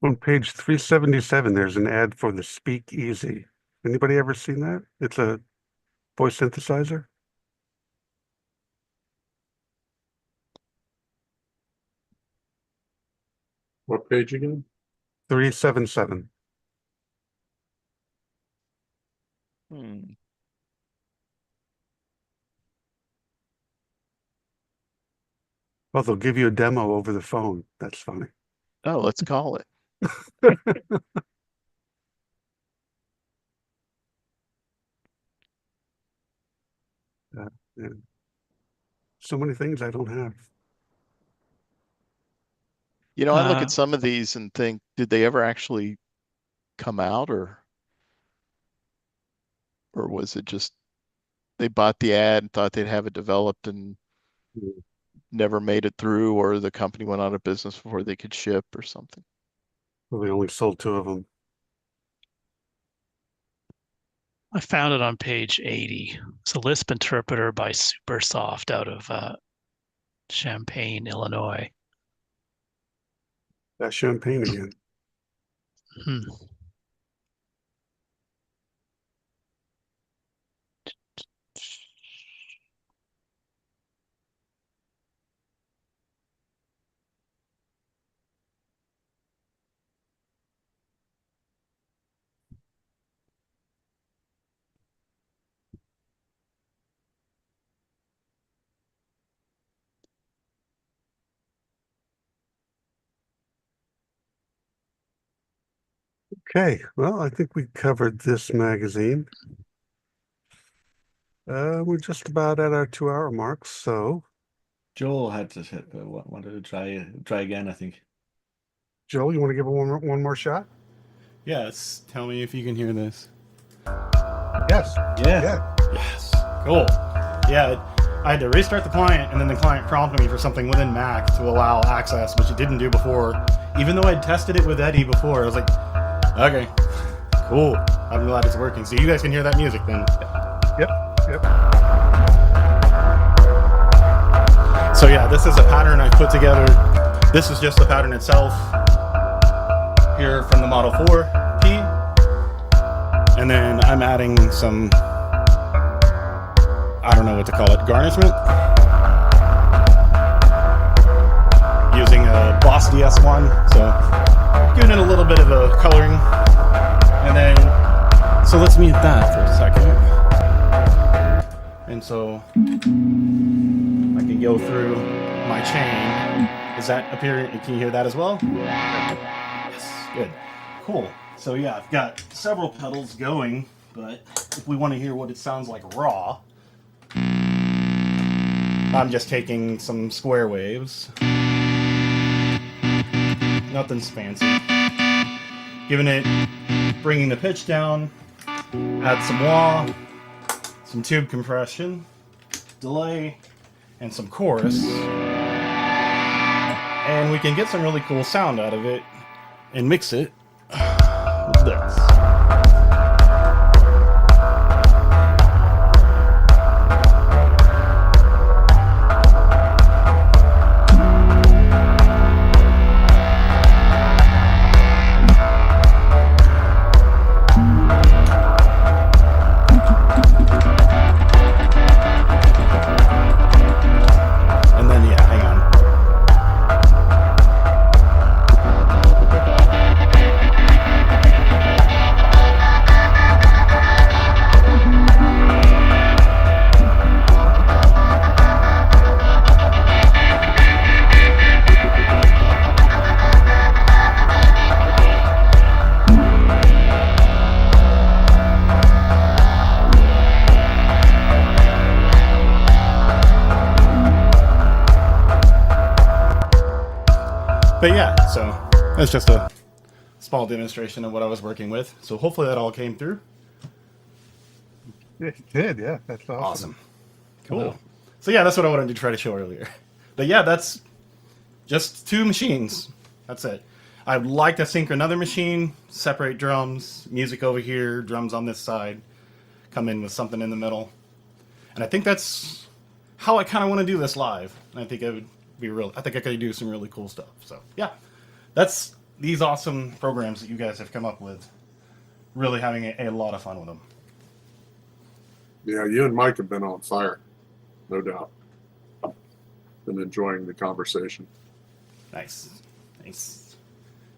On page 377, there's an ad for the Speak Easy. Anybody ever seen that? It's a voice synthesizer. What page again? 377. Hmm. Well, they'll give you a demo over the phone. That's funny. Oh, let's call it. And so many things I don't have. You know, I look at some of these and think, did they ever actually come out, or was it just they bought the ad and thought they'd have it developed and never made it through, or the company went out of business before they could ship or something? Well, they only sold 2 of them. I found it on page 80. It's a Lisp interpreter by Supersoft out of Champaign, Illinois. That Champagne again. Hmm. Okay, well, I think we covered this magazine. We're just about at our 2-hour mark, so Joel had to wanted to try again, I think. Joel, you want to give it one more shot? Yes. Tell me if you can hear this. Yes. Yeah. Yes. Cool. Yeah. I had to restart the client, and then the client prompted me for something within Mac to allow access, which it didn't do before. Even though I'd tested it with Eddie before, I was like, okay, cool. I'm glad it's working. So you guys can hear that music then. Yep. So yeah, this is a pattern I put together. This is just the pattern itself here from the Model 4P. And then I'm adding some, I don't know what to call it, garnishment. Using a Boss DS1, so giving it a little bit of a coloring. And then, so let's mute that for a second. And so I can go through my chain. Is that appearing? Can you hear that as well? Yes, good. Cool. So yeah, I've got several pedals going, but if we want to hear what it sounds like raw, I'm just taking some square waves. Nothing's fancy. Giving it, bringing the pitch down, add some wah, some tube compression, delay, and some chorus. And we can get some really cool sound out of it and mix it with this. And then, yeah, hang on. But yeah, so that's just a small demonstration of what I was working with. So hopefully that all came through. It did, yeah. That's awesome. Awesome. Cool. So yeah, that's what I wanted to try to show earlier. But yeah, that's just 2 machines. That's it. I'd like to sync another machine, separate drums, music over here, drums on this side, come in with something in the middle. And I think that's how I kind of want to do this live. And I think it would be real. I think I could do some really cool stuff. So yeah, that's these awesome programs that you guys have come up with. Really having a lot of fun with them. Yeah, you and Mike have been on fire, no doubt. Been enjoying the conversation. Nice.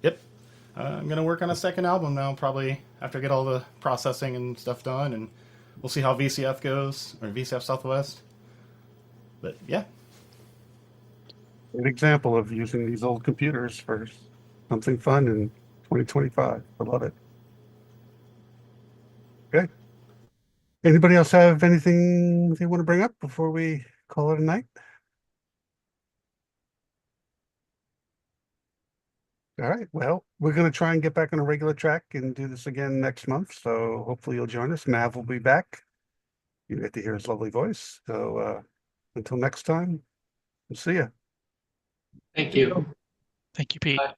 Yep. I'm going to work on a second album now, probably after I get all the processing and stuff done, and we'll see how VCF goes, or VCF Southwest. But yeah. An example of using these old computers for something fun in 2025. I love it. Okay. Anybody else have anything they want to bring up before we call it a night? All right. Well, we're going to try and get back on a regular track and do this again next month. So hopefully you'll join us. Mav will be back. You get to hear his lovely voice. So until next time, we'll see you. Thank you. Thank you, Pete. Bye.